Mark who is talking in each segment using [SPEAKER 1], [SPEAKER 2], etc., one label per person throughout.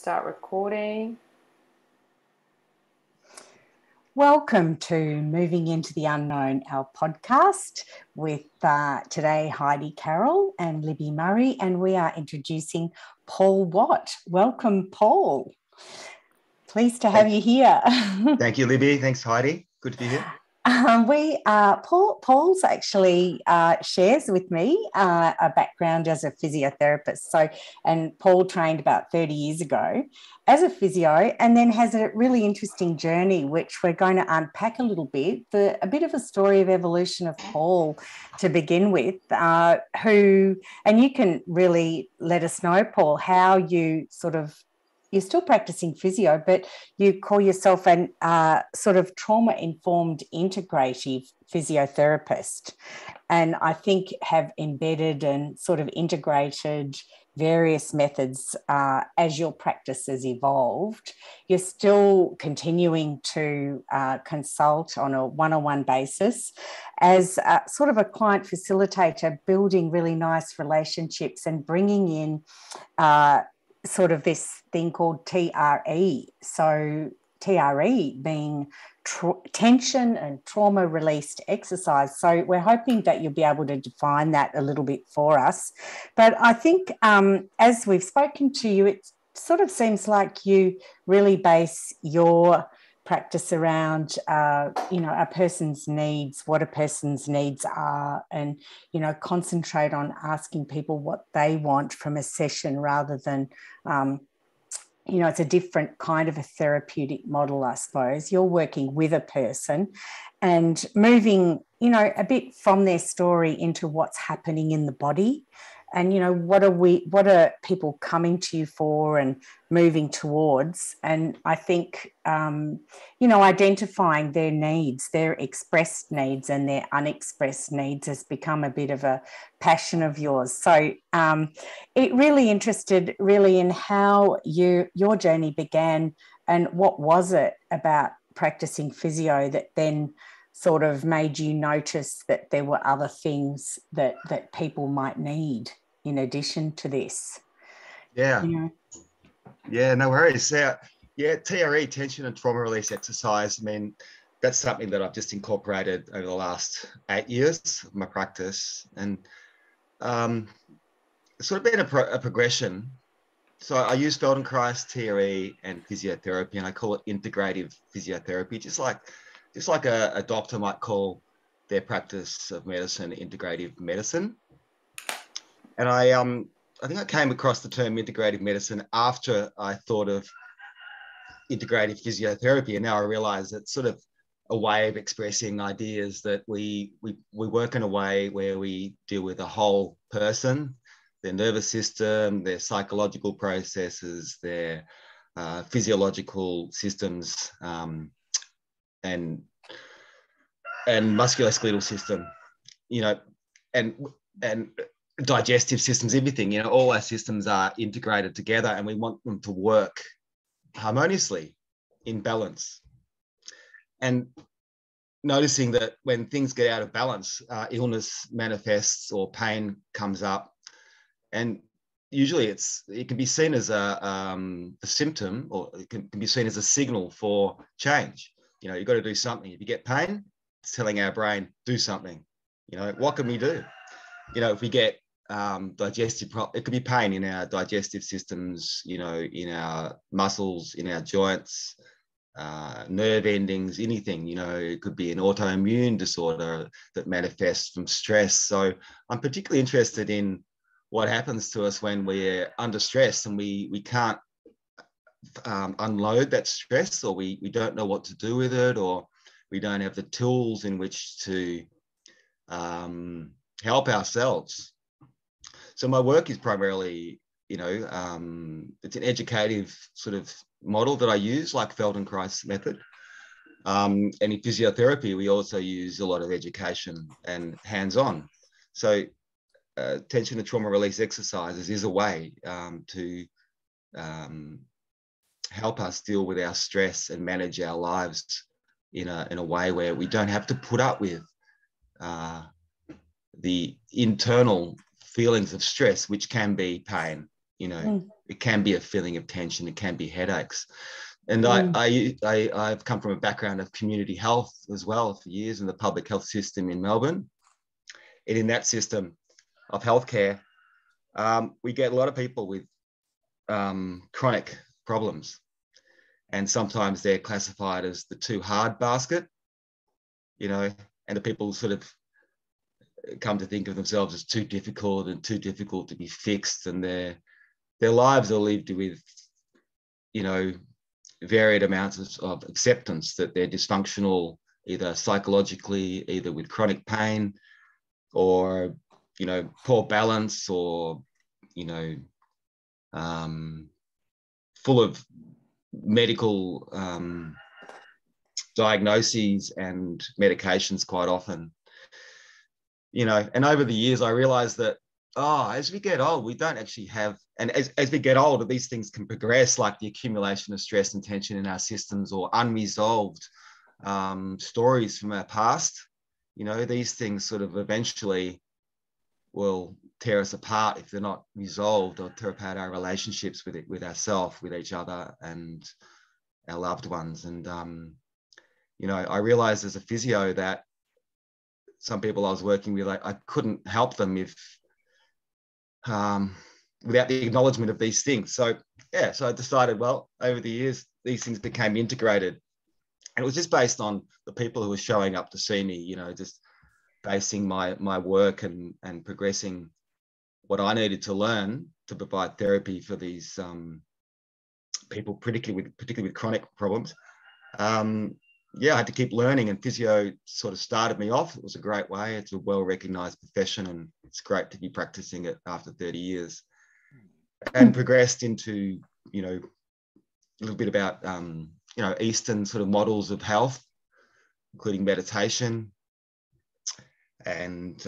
[SPEAKER 1] Start recording.
[SPEAKER 2] Welcome to Moving into the Unknown, our podcast with today Heidi Carroll and Libby Murray, and we are introducing Paul Watt. Welcome, Paul. Pleased to have you here.
[SPEAKER 3] Thank you, Libby. Thanks, Heidi. Good to be here.
[SPEAKER 2] Paul's actually shares with me a background as a physiotherapist. And Paul trained about 30 years ago as a physio, and then has a really interesting journey, which we're going to unpack a little bit. A bit of a story of evolution of Paul to begin with. And you can really let us know, Paul, how you you're still practicing physio, but you call yourself an sort of trauma-informed integrative physiotherapist. And I think have embedded and sort of integrated various methods as your practice has evolved. You're still continuing to consult on a one-on-one basis as sort of a client facilitator, building really nice relationships and bringing in sort of this thing called TRE. So TRE being tension and trauma released exercise. So we're hoping that you'll be able to define that a little bit for us. But I think as we've spoken to you, it sort of seems like you really base your practice around, a person's needs, what a person's needs are, and, concentrate on asking people what they want from a session rather than, it's a different kind of a therapeutic model, I suppose. You're working with a person and moving, a bit from their story into what's happening in the body. And, what are people coming to you for and moving towards? And I think, identifying their needs, their expressed needs and their unexpressed needs has become a bit of a passion of yours. So it really interested in how your journey began, and what was it about practicing physio that then sort of made you notice that there were other things that people might need in addition to this?
[SPEAKER 3] Yeah, no worries. TRE, tension and trauma release exercise. I mean, that's something that I've just incorporated over the last 8 years of my practice, and it's sort of been a progression. So I use Feldenkrais, TRE, and physiotherapy, and I call it integrative physiotherapy, just like a doctor might call their practice of medicine integrative medicine. And I think I came across the term integrative medicine after I thought of integrative physiotherapy, and now I realize it's sort of a way of expressing ideas that we work in a way where we deal with a whole person, their nervous system, their psychological processes, their physiological systems, and musculoskeletal system, and digestive systems, everything, all our systems are integrated together, and we want them to work harmoniously in balance. And noticing that when things get out of balance, illness manifests or pain comes up, and usually it can be seen as a symptom, or it can be seen as a signal for change. You've got to do something. If you get pain, it's telling our brain, do something. What can we do? If we get it could be pain in our digestive systems, in our muscles, in our joints, nerve endings, anything, it could be an autoimmune disorder that manifests from stress. So I'm particularly interested in what happens to us when we're under stress and we can't unload that stress, or we don't know what to do with it, or we don't have the tools in which to help ourselves. So my work is primarily, it's an educative sort of model that I use, like Feldenkrais method. And in physiotherapy, we also use a lot of education and hands-on. So tension and trauma release exercises is a way to help us deal with our stress and manage our lives in a way where we don't have to put up with the internal feelings of stress, which can be pain, You know,
[SPEAKER 2] Mm.
[SPEAKER 3] it can be a feeling of tension. It can be headaches. And
[SPEAKER 2] Mm.
[SPEAKER 3] I've come from a background of community health as well for years in the public health system in Melbourne. And in that system of healthcare, we get a lot of people with chronic problems. And sometimes they're classified as the too hard basket, you know, and the people sort of come to think of themselves as too difficult to be fixed. And their lives are lived with, you know, varied amounts of acceptance that they're dysfunctional, either psychologically, either with chronic pain or, you know, poor balance or, you know, full of medical diagnoses and medications quite often. You know, and over the years, I realized that, as we get old, we don't actually have, and as we get older, these things can progress, like the accumulation of stress and tension in our systems or unresolved stories from our past. You know, these things sort of eventually will tear us apart if they're not resolved, or tear apart our relationships with ourselves, with each other, and our loved ones. And, you know, I realized as a physio that some people I was working with, I couldn't help them if without the acknowledgement of these things. So yeah, so I decided, well, over the years, these things became integrated. And it was just based on the people who were showing up to see me, you know, just basing my work and progressing what I needed to learn to provide therapy for these people, particularly with chronic problems. Yeah, I had to keep learning, and physio sort of started me off. It was a great way. It's a well-recognized profession, and it's great to be practicing it after 30 years. And progressed into, you know, a little bit about, you know, Eastern sort of models of health, including meditation. And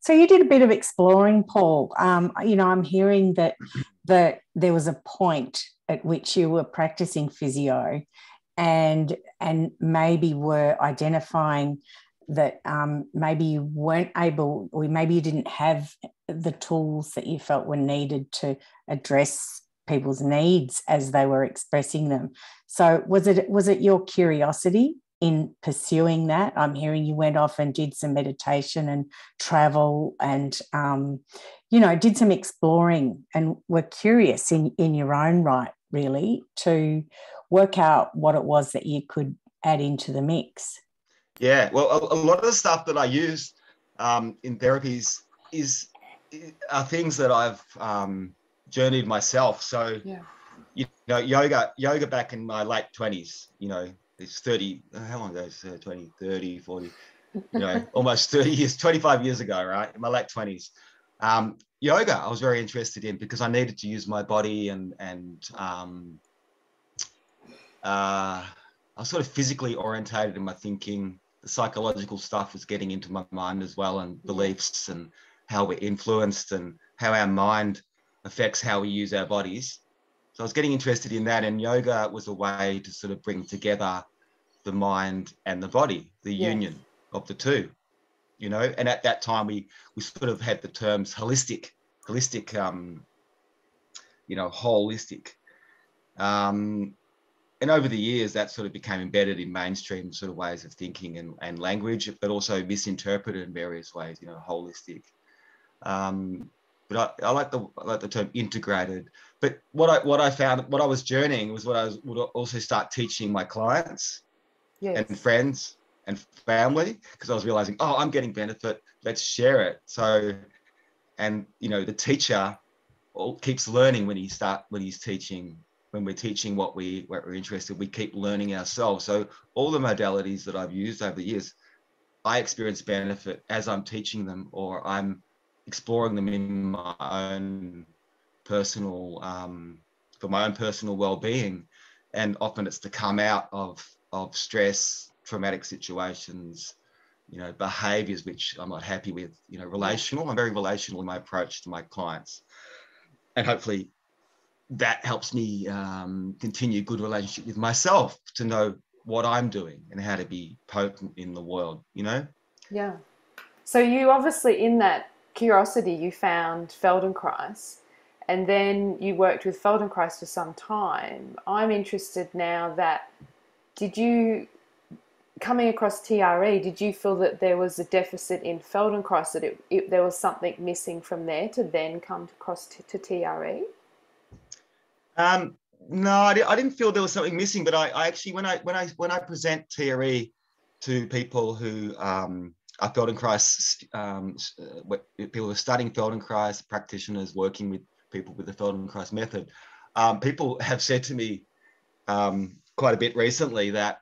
[SPEAKER 2] so you did a bit of exploring, Paul. You know, I'm hearing that there was a point at which you were practicing physio, and maybe were identifying that maybe you weren't able, or maybe you didn't have the tools that you felt were needed to address people's needs as they were expressing them. So was it your curiosity in pursuing that? I'm hearing you went off and did some meditation and travel and, you know, did some exploring and were curious in your own right, really, to work out what it was that you could add into the mix.
[SPEAKER 3] Yeah, well, a lot of the stuff that I use in therapies are things that I've journeyed myself. So,
[SPEAKER 1] Yeah.
[SPEAKER 3] you know, yoga back in my late 20s, you know, it's 30, how long ago is 20, 30, 40, you know, almost 30 years, 25 years ago, right? In my late 20s. Yoga, I was very interested in because I needed to use my body and I was sort of physically orientated in my thinking. The psychological stuff was getting into my mind as well, and beliefs and how we're influenced and how our mind affects how we use our bodies. So I was getting interested in that, and yoga was a way to sort of bring together the mind and the body, the union of the two, you know. And at that time, we sort of had the terms holistic, you know, holistic. And over the years, that sort of became embedded in mainstream sort of ways of thinking and language, but also misinterpreted in various ways, you know, holistic. But I like the term integrated. But what I found, what I was journeying was what I would also start teaching my clients and friends and family, because I was realizing, I'm getting benefit, let's share it. So, and you know, the teacher keeps learning when he's teaching. When we're teaching what we're interested, we keep learning ourselves. So all the modalities that I've used over the years, I experience benefit as I'm teaching them, or I'm exploring them in my own personal, for my own personal well-being. And often it's to come out of stress, traumatic situations, you know, behaviors which I'm not happy with, you know, relational. I'm very relational in my approach to my clients. And hopefully that helps me continue good relationship with myself, to know what I'm doing and how to be potent in the world, you know?
[SPEAKER 1] Yeah. So you obviously, in that curiosity, you found Feldenkrais. and then you worked with Feldenkrais for some time. I'm interested now that, did you, coming across TRE, did you feel that there was a deficit in Feldenkrais, that there was something missing from there to then come across to TRE?
[SPEAKER 3] No, I didn't feel there was something missing, but I actually, when I present TRE to people who are Feldenkrais, people who are studying Feldenkrais, practitioners working with people with the Feldenkrais method, people have said to me quite a bit recently that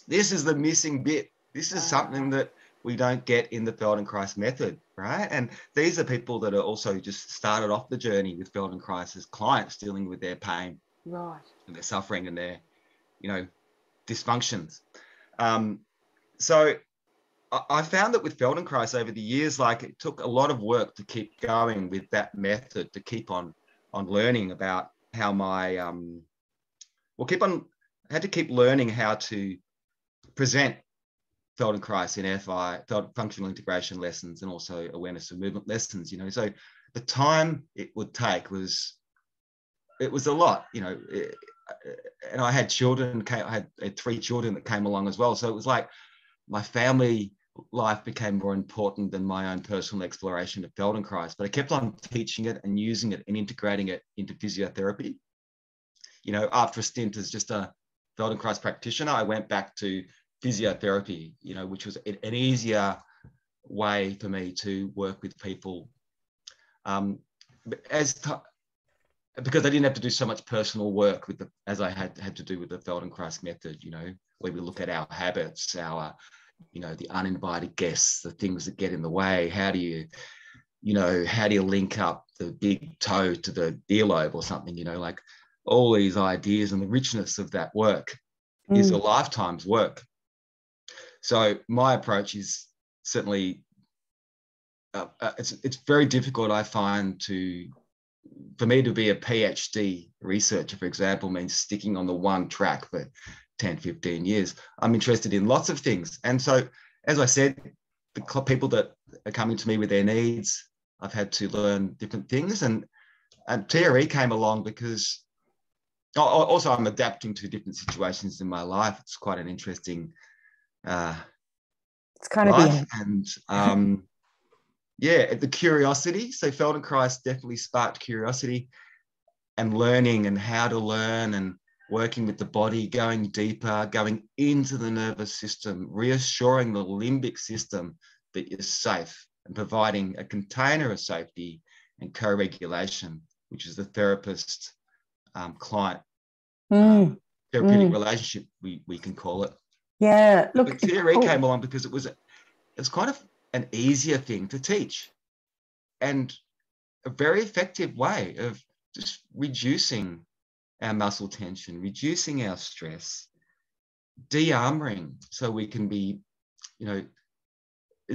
[SPEAKER 3] this is the missing bit. This is something that we don't get in the Feldenkrais method, right? And these are people that are also just started off the journey with Feldenkrais as clients dealing with their pain,
[SPEAKER 1] Right,
[SPEAKER 3] and their suffering and their, dysfunctions. So I found that with Feldenkrais over the years, like, it took a lot of work to keep going with that method, to keep on learning about how my, had to keep learning how to present Feldenkrais in FI, functional integration lessons, and also awareness of movement lessons, So the time it would take was a lot, and I had children, I had 3 children that came along as well. So it was like my family life became more important than my own personal exploration of Feldenkrais. But I kept on teaching it and using it and integrating it into physiotherapy. After a stint as just a Feldenkrais practitioner, I went back to physiotherapy, which was an easier way for me to work with people. Because I didn't have to do so much personal work as I had to do with the Feldenkrais method, where we look at our habits, our, the uninvited guests, the things that get in the way. How do you link up the big toe to the earlobe or something, like all these ideas, and the richness of that work is a lifetime's work. So my approach is certainly, it's very difficult, I find, for me to be a PhD researcher, for example, means sticking on the one track for 10, 15 years. I'm interested in lots of things. And so, as I said, the people that are coming to me with their needs, I've had to learn different things. And TRE came along because also I'm adapting to different situations in my life. It's quite an interesting
[SPEAKER 2] it's kind
[SPEAKER 3] life.
[SPEAKER 2] of
[SPEAKER 3] And the curiosity. So Feldenkrais definitely sparked curiosity and learning, and how to learn, and working with the body, going deeper, going into the nervous system, reassuring the limbic system that you're safe, and providing a container of safety and co-regulation, which is the therapist client therapeutic relationship, we can call it.
[SPEAKER 2] Yeah, look,
[SPEAKER 3] but TRE came along because it was kind of an easier thing to teach, and a very effective way of just reducing our muscle tension, reducing our stress, de-armoring, so we can be,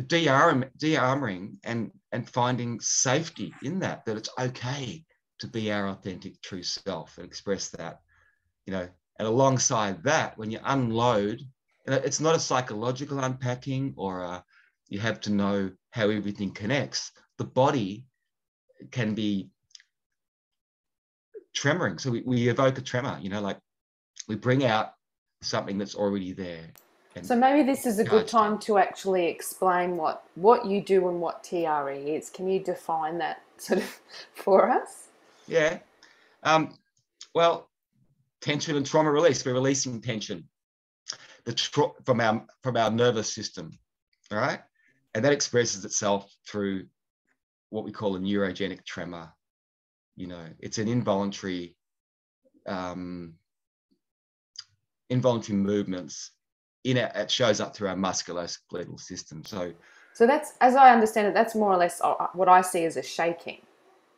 [SPEAKER 3] de-armoring and finding safety in that it's okay to be our authentic true self and express that, and alongside that, when you unload, it's not a psychological unpacking or you have to know how everything connects. The body can be tremoring. So we evoke a tremor, like we bring out something that's already there.
[SPEAKER 1] So maybe this is a good time to actually explain what you do and what TRE is. Can you define that sort of for us?
[SPEAKER 3] Yeah. Well, tension and trauma release. We're releasing tension from our nervous system, all right? And that expresses itself through what we call a neurogenic tremor. It's an involuntary movements it shows up through our musculoskeletal system. So
[SPEAKER 1] that's, as I understand it, that's more or less what I see as a shaking.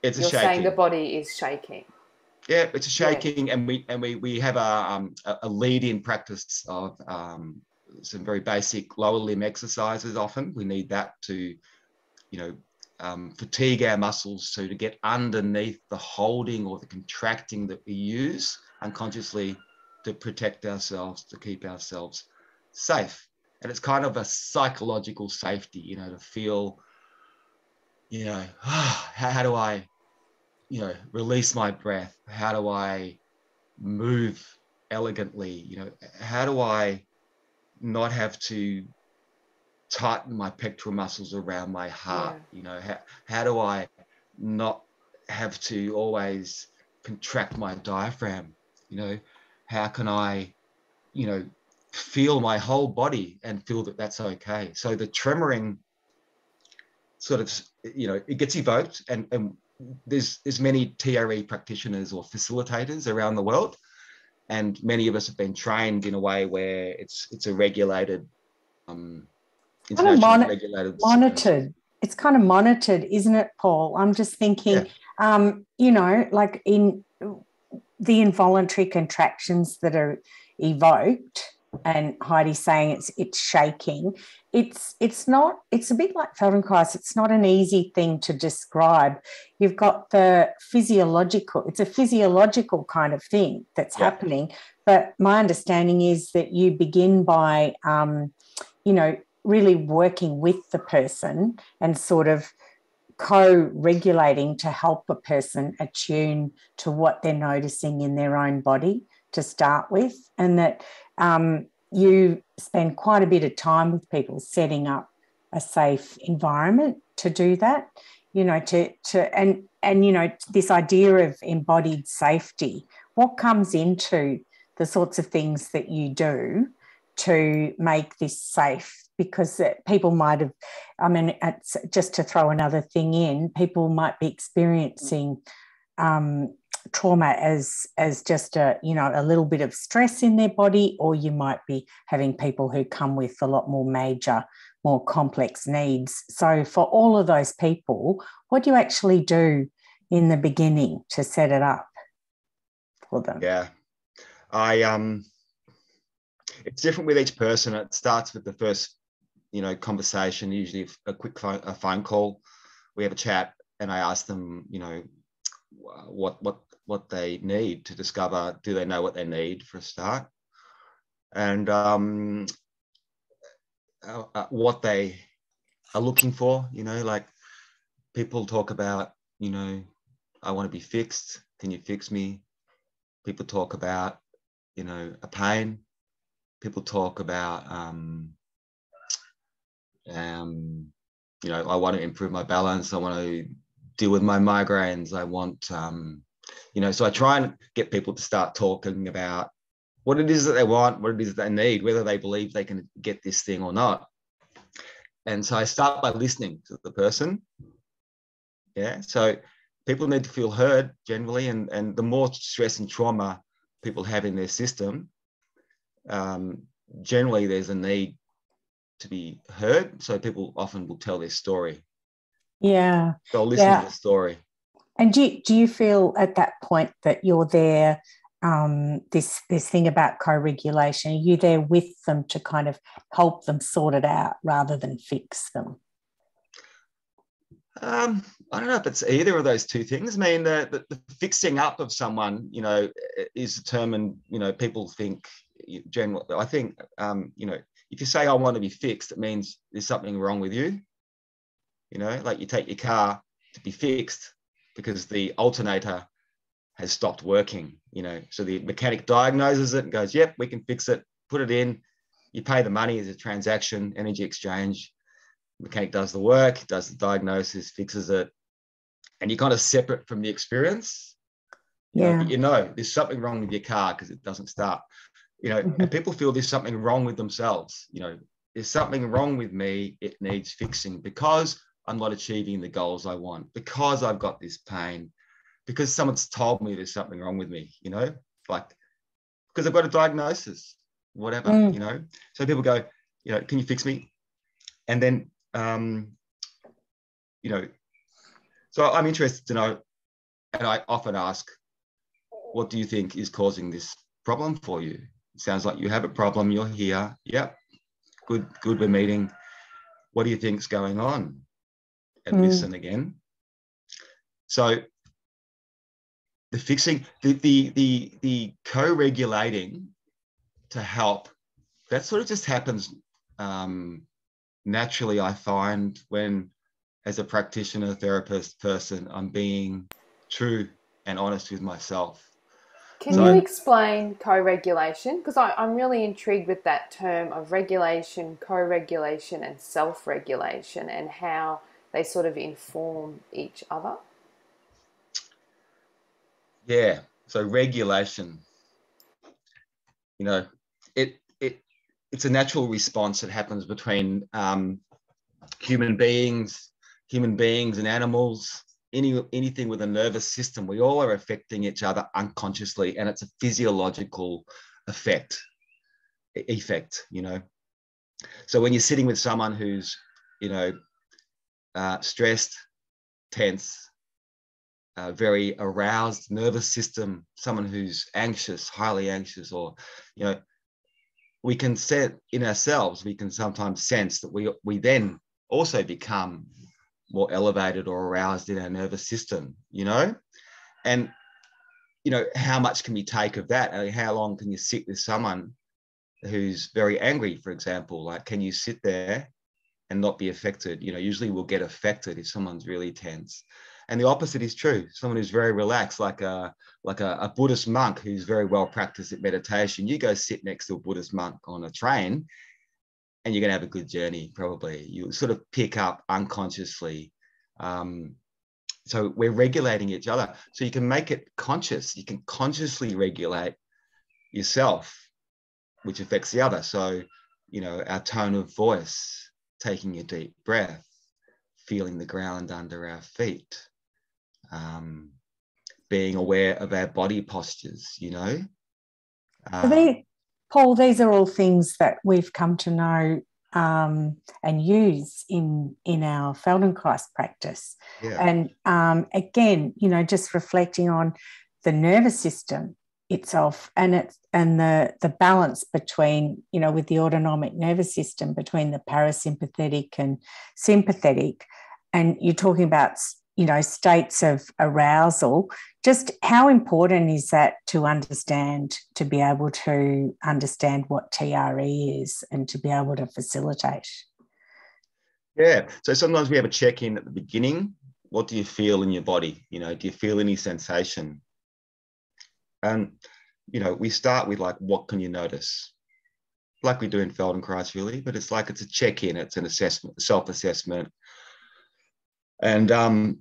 [SPEAKER 1] You're saying the body is shaking.
[SPEAKER 3] Yeah, it's a shaking, and we have a lead-in practice of some very basic lower limb exercises. Often we need that to, fatigue our muscles, so to get underneath the holding or the contracting that we use unconsciously to protect ourselves, to keep ourselves safe. And it's kind of a psychological safety, to feel, how do I release my breath? How do I move elegantly? How do I not have to tighten my pectoral muscles around my heart? How do I not have to always contract my diaphragm? How can I feel my whole body and feel that that's okay? So the tremoring sort of, it gets evoked, and there's many TRE practitioners or facilitators around the world, and many of us have been trained in a way where it's a regulated, internationally regulated,
[SPEAKER 2] monitored. It's kind of monitored, isn't it, Paul? I'm just thinking, like in the involuntary contractions that are evoked, and Heidi's saying it's shaking. It's a bit like Feldenkrais. It's not an easy thing to describe. You've got the physiological, it's a physiological kind of thing that's happening. But my understanding is that you begin by, really working with the person and sort of co-regulating to help a person attune to what they're noticing in their own body to start with, and that you spend quite a bit of time with people setting up a safe environment to do that, this idea of embodied safety. What comes into the sorts of things that you do to make this safe? Because people might have, it's just to throw another thing in, people might be experiencing trauma as just a little bit of stress in their body, or you might be having people who come with a lot more major, more complex needs. So for all of those people, what do you actually do in the beginning to set it up for them?
[SPEAKER 3] Yeah, it's different with each person. It starts with the first conversation, usually a quick phone call. We have a chat, and I ask them, what they need to discover. Do they know what they need for a start? And what they are looking for. Like people talk about, I want to be fixed. Can you fix me? People talk about, a pain. People talk about, I want to improve my balance. I want to deal with my migraines. I want, so I try and get people to start talking about what it is that they want, what it is that they need, whether they believe they can get this thing or not. And so I start by listening to the person. Yeah. So people need to feel heard generally. And the more stress and trauma people have in their system, generally there's a need to be heard. So people often will tell their story.
[SPEAKER 2] Yeah.
[SPEAKER 3] They'll listen to the story.
[SPEAKER 2] And do you feel at that point that you're there, this thing about co-regulation, are you there with them to kind of help them sort it out rather than fix them?
[SPEAKER 3] I don't know if it's either of those two things. I mean, the fixing up of someone, is determined, people think generally, I think, if you say I want to be fixed, it means there's something wrong with you. Like you take your car to be fixed because the alternator has stopped working, so the mechanic diagnoses it and goes, yep, we can fix it, put it in, you pay the money as a transaction, energy exchange, mechanic does the work, does the diagnosis, fixes it, and you're kind of separate from the experience. But there's something wrong with your car because it doesn't start. And people feel there's something wrong with themselves. There's something wrong with me, it needs fixing because I'm not achieving the goals I want, because I've got this pain, because someone's told me there's something wrong with me, like because I've got a diagnosis, whatever, So people go, can you fix me? And then, so I'm interested to know, and I often ask, what do you think is causing this problem for you? It sounds like you have a problem, you're here. Yep, good, we're meeting. What do you think's going on? And listen again. So the fixing, the co-regulating to help, that sort of just happens naturally, I find, when as a practitioner, therapist, person, I'm being true and honest with myself.
[SPEAKER 1] Can you explain co-regulation? Because I'm really intrigued with that term of regulation, co-regulation, and self-regulation, and how they sort of inform each other.
[SPEAKER 3] Yeah. So regulation, you know, it's a natural response that happens between human beings and animals. Anything with a nervous system, we all are affecting each other unconsciously, and it's a physiological effect. So when you're sitting with someone who's, stressed, tense, very aroused nervous system, someone who's anxious, highly anxious, or, we can set in ourselves, we can sometimes sense that we then also become more elevated or aroused in our nervous system, and, how much can we take of that? I mean, how long can you sit with someone who's very angry, for example? Like, can you sit there and not be affected? Usually we'll get affected if someone's really tense. And the opposite is true. Someone who's very relaxed, like a Buddhist monk who's very well practiced at meditation, you go sit next to a Buddhist monk on a train and you're going to have a good journey, probably. You sort of pick up unconsciously. So we're regulating each other. So you can make it conscious. You can consciously regulate yourself, which affects the other. So, our tone of voice, taking a deep breath, feeling the ground under our feet, being aware of our body postures,
[SPEAKER 2] Paul, these are all things that we've come to know and use in our Feldenkrais practice.
[SPEAKER 3] Yeah.
[SPEAKER 2] And again, just reflecting on the nervous system itself and the balance between, with the autonomic nervous system, between the parasympathetic and sympathetic. And you're talking about, states of arousal. Just how important is that to be able to understand what TRE is and to be able to facilitate?
[SPEAKER 3] Yeah. So sometimes we have a check-in at the beginning. What do you feel in your body? Do you feel any sensation? And, we start with like, what can you notice? Like we do in Feldenkrais, really, but it's a check-in, it's an assessment, self-assessment. And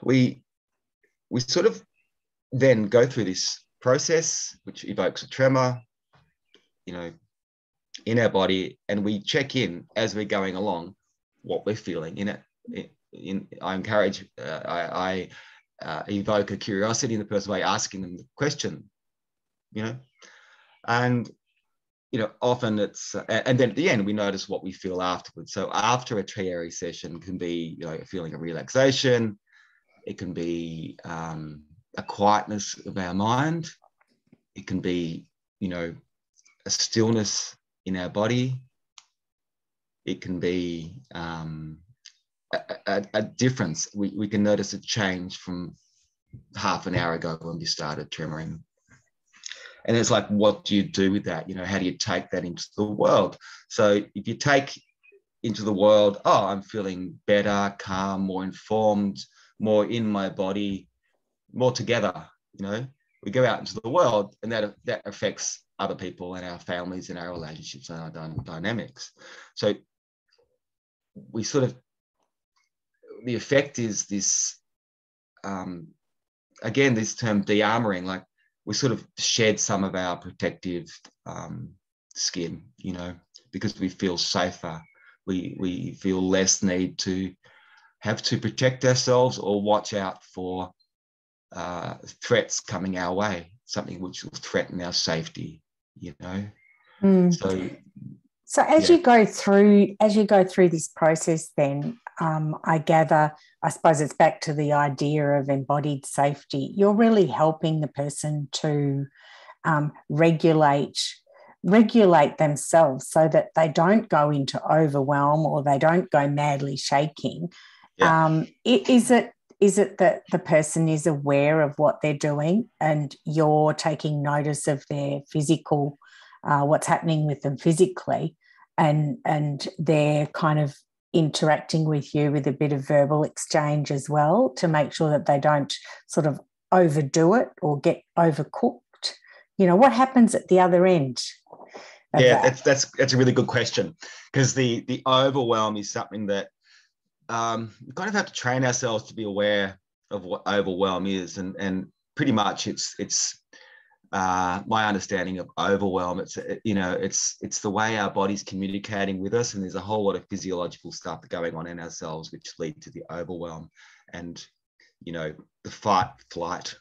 [SPEAKER 3] we sort of then go through this process, which evokes a tremor, in our body, and we check in as we're going along what we're feeling in it. I encourage, I evoke a curiosity in the person by asking them the question, and often it's, and then at the end we notice what we feel afterwards. So after a TRE session can be, a feeling of relaxation. It can be a quietness of our mind. It can be, a stillness in our body. It can be a difference. We can notice a change from half an hour ago when we started tremoring. And it's like, what do you do with that? How do you take that into the world? So if you take into the world, I'm feeling better, calm, more informed, more in my body, more together, we go out into the world, and that affects other people and our families and our relationships and our dynamics. So we sort of, the effect is this, again, this term de-armoring, like we sort of shed some of our protective skin, because we feel safer. We feel less need to have to protect ourselves or watch out for threats coming our way, something which will threaten our safety, So as you go through
[SPEAKER 2] this process, then I gather, I suppose it's back to the idea of embodied safety. You're really helping the person to regulate themselves so that they don't go into overwhelm or they don't go madly shaking.
[SPEAKER 3] Yeah.
[SPEAKER 2] Is it that the person is aware of what they're doing and you're taking notice of their physical, what's happening with them physically, and they're kind of interacting with you with a bit of verbal exchange as well to make sure that they don't sort of overdo it or get overcooked? You know, what happens at the other end of that?
[SPEAKER 3] That's a really good question, because the overwhelm is something that we kind of have to train ourselves to be aware of what overwhelm is, and pretty much it's my understanding of overwhelm. It's it's the way our body's communicating with us, and there's a whole lot of physiological stuff going on in ourselves which lead to the overwhelm. And the fight flight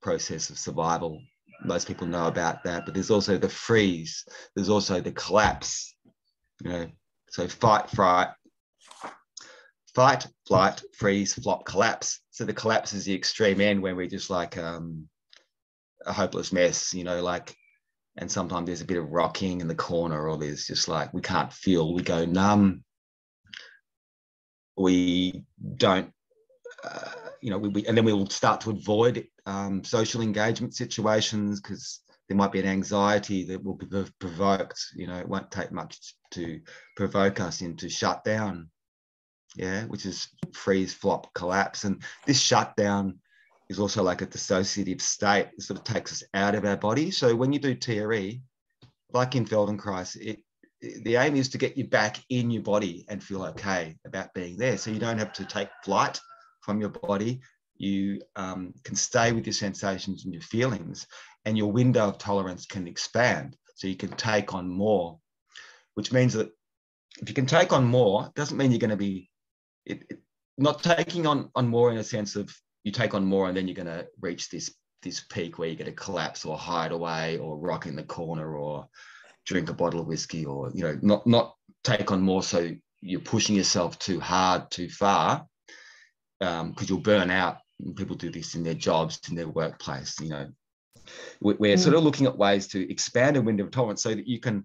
[SPEAKER 3] process of survival, most people know about that, but there's also the freeze, there's also the collapse. So fight, flight, freeze, flop, collapse. So the collapse is the extreme end, where we're just like a hopeless mess, and sometimes there's a bit of rocking in the corner, or there's just like, we can't feel, we go numb, we don't, and then we will start to avoid social engagement situations, because there might be an anxiety that will be provoked. It won't take much to provoke us into shutdown, which is freeze, flop, collapse. And this shutdown is also like a dissociative state. It sort of takes us out of our body. So when you do TRE, like in Feldenkrais, the aim is to get you back in your body and feel okay about being there. So you don't have to take flight from your body. You can stay with your sensations and your feelings, and your window of tolerance can expand. So you can take on more, which means that if you can take on more, it doesn't mean you're going to be not taking on more in a sense of you take on more and then you're going to reach this peak where you're going to collapse or hide away or rock in the corner or drink a bottle of whiskey, or not take on more so you're pushing yourself too hard, too far, because you'll burn out. And people do this in their jobs, in their workplace. We're sort of looking at ways to expand a window of tolerance so that you can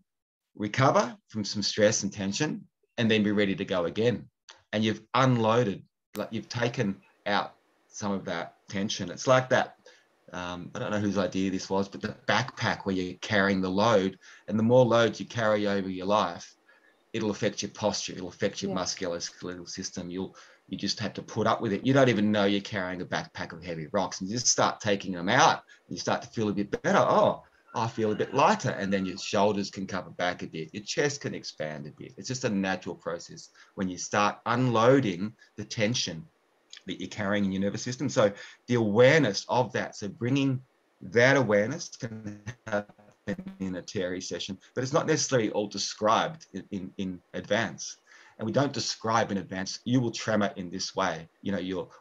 [SPEAKER 3] recover from some stress and tension and then be ready to go again. And you've unloaded, like you've taken out some of that tension. It's like that, I don't know whose idea this was, but the backpack where you're carrying the load, and the more load you carry over your life, it'll affect your posture, it'll affect your musculoskeletal system. You just have to put up with it. You don't even know you're carrying a backpack of heavy rocks, and you just start taking them out. And you start to feel a bit better. Oh, I feel a bit lighter. And then your shoulders can cover back a bit. Your chest can expand a bit. It's just a natural process when you start unloading the tension that you're carrying in your nervous system. So the awareness of that, so bringing that awareness can happen in a TRE session, but it's not necessarily all described in advance. And we don't describe in advance, you will tremor in this way. I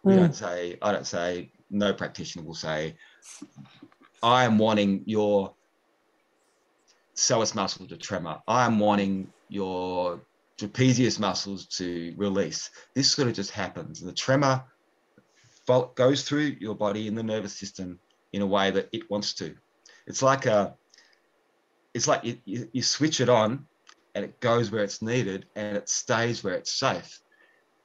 [SPEAKER 3] don't say, no practitioner will say, I am wanting your psoas muscle to tremor. I am wanting your trapezius muscles to release. This sort of just happens. And the tremor goes through your body in the nervous system in a way that it wants to. It's like you switch it on and it goes where it's needed and it stays where it's safe.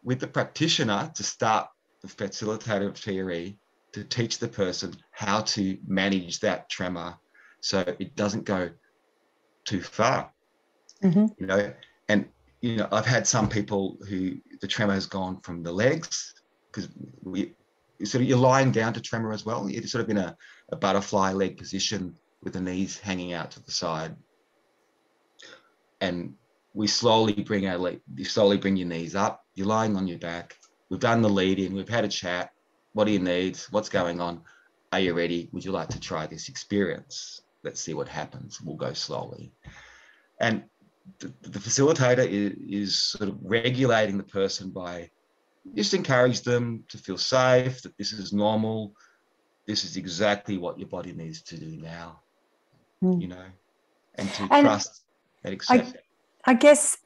[SPEAKER 3] With the practitioner, to start the facilitator of TRE, to teach the person how to manage that tremor so it doesn't go too far. And I've had some people who the tremor has gone from the legs, because you're lying down to tremor as well. You're sort of in a butterfly leg position with the knees hanging out to the side. And we slowly bring your knees up. You're lying on your back. We've done the lead in. We've had a chat. What do you need? What's going on? Are you ready? Would you like to try this experience? Let's see what happens. We'll go slowly. And the facilitator is sort of regulating the person by just encourage them to feel safe, that this is normal. This is exactly what your body needs to do now, and to trust and accept.
[SPEAKER 2] I guess,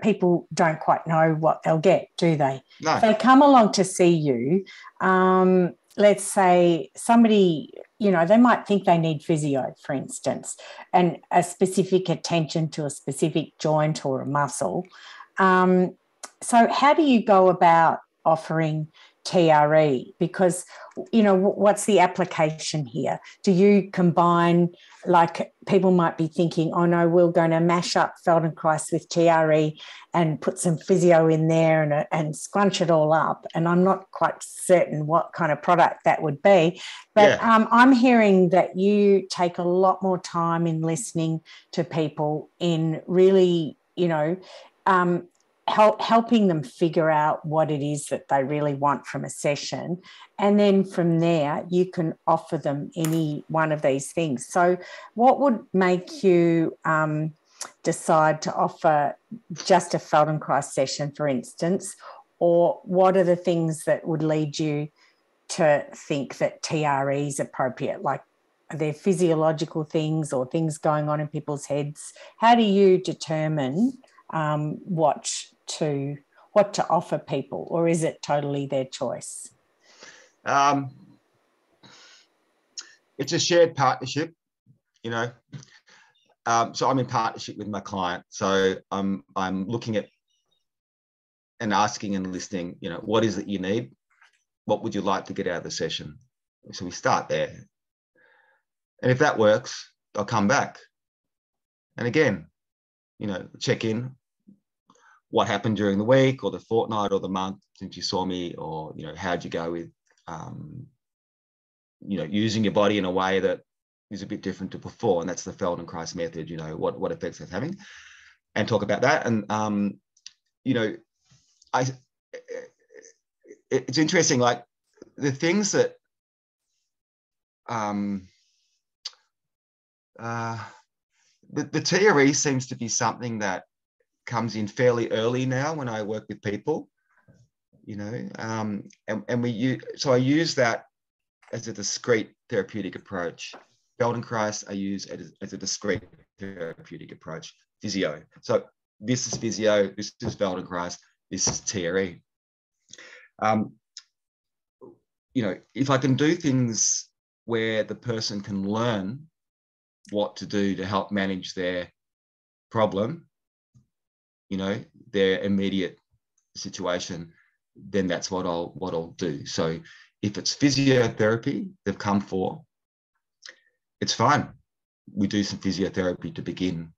[SPEAKER 2] people don't quite know what they'll get, do they?
[SPEAKER 3] No.
[SPEAKER 2] If they come along to see you, let's say somebody, they might think they need physio, for instance, and a specific attention to a specific joint or a muscle. So how do you go about offering TRE? Because, you know, what's the application here? Do you combine, like people might be thinking, oh no, we're going to mash up Feldenkrais with TRE and put some physio in there and scrunch it all up. And I'm not quite certain what kind of product that would be. But I'm hearing that you take a lot more time in listening to people, in really, you know, helping them figure out what it is that they really want from a session. And then from there, you can offer them any one of these things. So what would make you decide to offer just a Feldenkrais session, for instance? Or what are the things that would lead you to think that TRE is appropriate? Like, are there physiological things or things going on in people's heads? How do you determine what to offer people, or is it totally their choice?
[SPEAKER 3] It's a shared partnership, you know. So I'm in partnership with my client. So I'm looking at and asking and listening, you know, what is it you need? What would you like to get out of the session? So we start there. And if that works, I'll come back. And again, you know, check in. What happened during the week or the fortnight or the month since you saw me, or, you know, how'd you go with, you know, using your body in a way that is a bit different to before. And that's the Feldenkrais method, you know, what effects it's having, and talk about that. And, you know, it's interesting, like the things that, the TRE seems to be something that comes in fairly early now when I work with people, you know, so I use that as a discrete therapeutic approach. Feldenkrais I use as a discrete therapeutic approach. Physio. So this is physio, this is Feldenkrais, this is TRE. You know, if I can do things where the person can learn what to do to help manage their problem, you know, their immediate situation, then that's what I'll do. So if it's physiotherapy they've come for, it's fine. We do some physiotherapy to begin.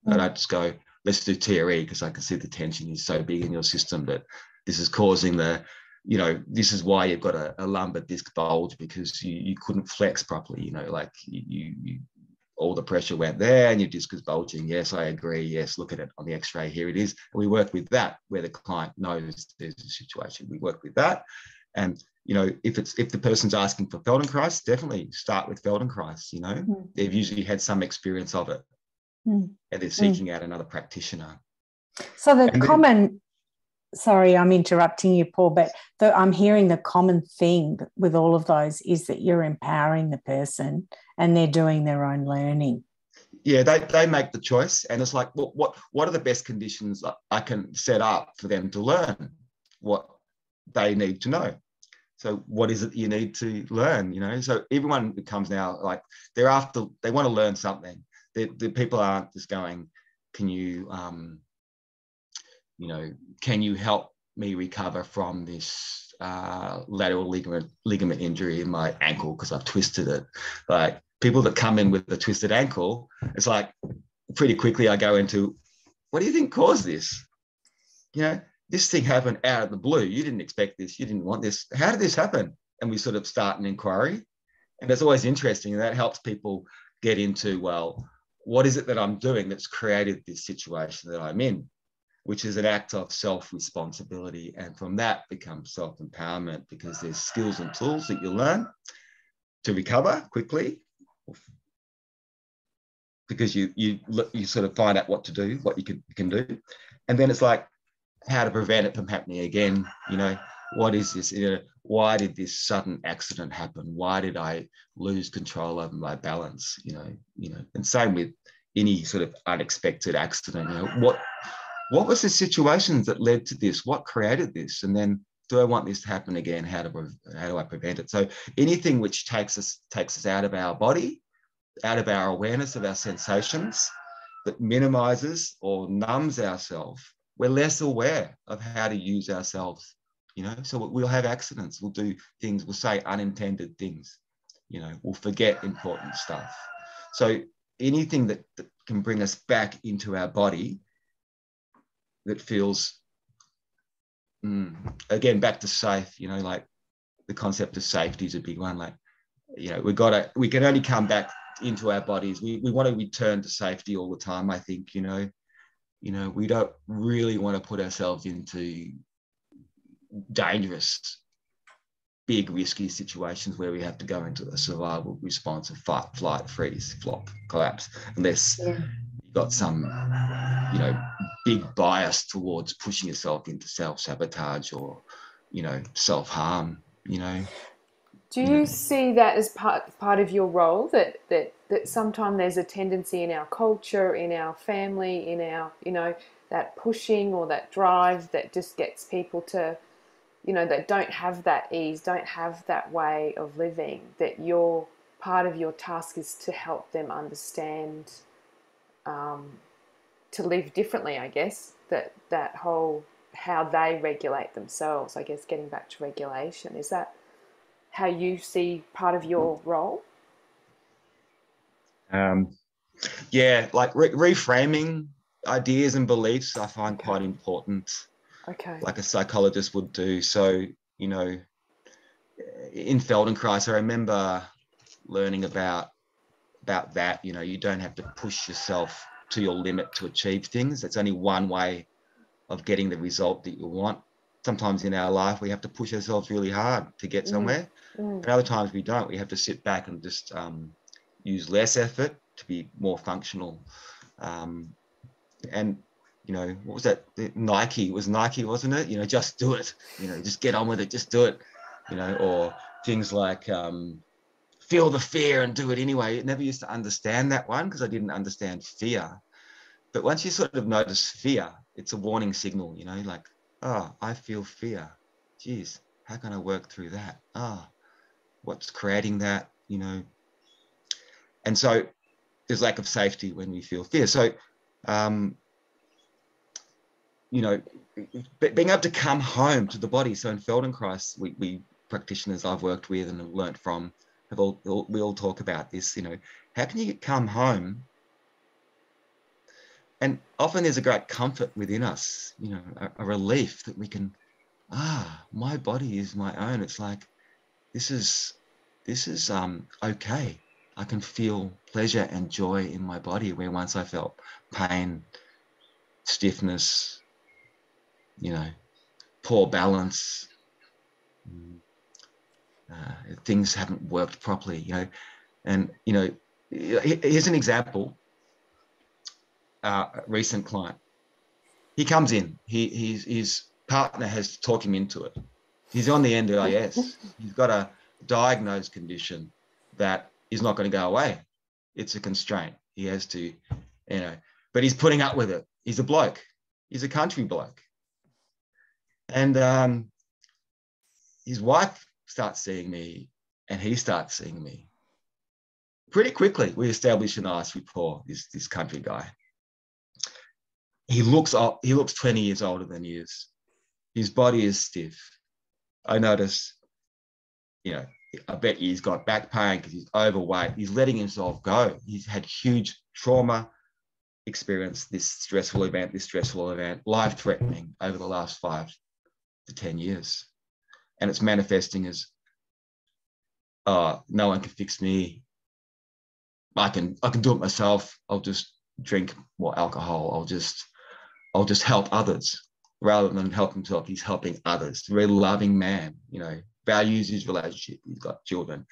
[SPEAKER 3] I don't just go, let's do TRE, because I can see the tension is so big in your system that this is causing the, you know, this is why you've got a lumbar disc bulge, because you couldn't flex properly, you know, like you all the pressure went there and your disc is bulging. Yes, I agree. Yes, look at it on the x-ray. Here it is. And we work with that where the client knows there's a situation. We work with that. And, you know, if the person's asking for Feldenkrais, definitely start with Feldenkrais, you know. They've usually had some experience of it and they're seeking out another practitioner.
[SPEAKER 2] So sorry, I'm interrupting you, Paul, but I'm hearing the common thing with all of those is that you're empowering the person and they're doing their own learning.
[SPEAKER 3] Yeah, they make the choice, and it's like, well, what are the best conditions I can set up for them to learn what they need to know? So what is it you need to learn, you know? So everyone becomes now like they want to learn something. The people aren't just going, can you, you know, can you help me recover from this lateral ligament injury in my ankle because I've twisted it? Like people that come in with a twisted ankle, it's like pretty quickly I go into, what do you think caused this? You know, this thing happened out of the blue. You didn't expect this. You didn't want this. How did this happen? And we sort of start an inquiry. And that's always interesting. And that helps people get into, well, what is it that I'm doing that's created this situation that I'm in? Which is an act of self-responsibility. And from that becomes self-empowerment, because there's skills and tools that you learn to recover quickly, because you sort of find out what to do, what you can do. And then it's like how to prevent it from happening again. You know, what is this? You know, why did this sudden accident happen? Why did I lose control over my balance? You know, and same with any sort of unexpected accident. You know, what was the situations that led to this? What created this? And then, do I want this to happen again? How do I prevent it? So anything which takes us out of our body, out of our awareness of our sensations, that minimizes or numbs ourselves, we're less aware of how to use ourselves you know, so we'll have accidents, we'll do things, we'll say unintended things, you know, we'll forget important stuff. So anything that can bring us back into our body that feels, again, back to safe, you know, like the concept of safety is a big one. Like, you know, we can only come back into our bodies. We want to return to safety all the time, I think, you know, we don't really want to put ourselves into dangerous, big, risky situations where we have to go into a survival response of fight, flight, freeze, flop, collapse, unless you've got some, you know, big bias towards pushing yourself into self-sabotage or, you know, self-harm, you know.
[SPEAKER 1] Do you see that as part of your role, that sometimes there's a tendency in our culture, in our family, in our, you know, that pushing or that drive that just gets people to, you know, that don't have that ease, don't have that way of living, that your part of your task is to help them understand, to live differently, I guess, that whole, how they regulate themselves, I guess, getting back to regulation. Is that how you see part of your role?
[SPEAKER 3] Yeah, like reframing ideas and beliefs I find quite important.
[SPEAKER 1] Okay.
[SPEAKER 3] Like a psychologist would do. So, you know, in Feldenkrais, I remember learning about that. You know, you don't have to push yourself to your limit to achieve things. That's only one way of getting the result that you want. Sometimes in our life, we have to push ourselves really hard to get somewhere. And other times we don't. We have to sit back and just use less effort to be more functional. And, you know, what was that? Nike, wasn't it? You know, just do it. You know, just get on with it. Just do it. You know, or things like feel the fear and do it anyway. I never used to understand that one because I didn't understand fear. But once you sort of notice fear, it's a warning signal, you know, like, oh, I feel fear. Geez, how can I work through that? Oh, what's creating that, you know? And so there's lack of safety when we feel fear. So, you know, being able to come home to the body. So in Feldenkrais, we practitioners I've worked with and have learnt from, we all talk about this, you know, how can you come home? And often there's a great comfort within us, you know, a relief that we can, my body is my own. It's like, this is okay. I can feel pleasure and joy in my body where once I felt pain, stiffness, you know, poor balance, things haven't worked properly, you know. And, you know, here's an example. A recent client, he comes in, his partner has talked him into it. He's on the NDIS. He's got a diagnosed condition that is not going to go away. It's a constraint. He has to, you know, but he's putting up with it. He's a bloke. He's a country bloke. And his wife starts seeing me and he starts seeing me. Pretty quickly, we establish a nice rapport, this country guy. He looks 20 years older than he is. His body is stiff. I notice, you know, I bet he's got back pain because he's overweight. He's letting himself go. He's had huge trauma experience, this stressful event, life-threatening over the last 5 to 10 years. And it's manifesting as, no one can fix me. I can do it myself. I'll just drink more alcohol. I'll just help others. Rather than help himself, he's helping others. A very loving man, you know, values his relationship. He's got children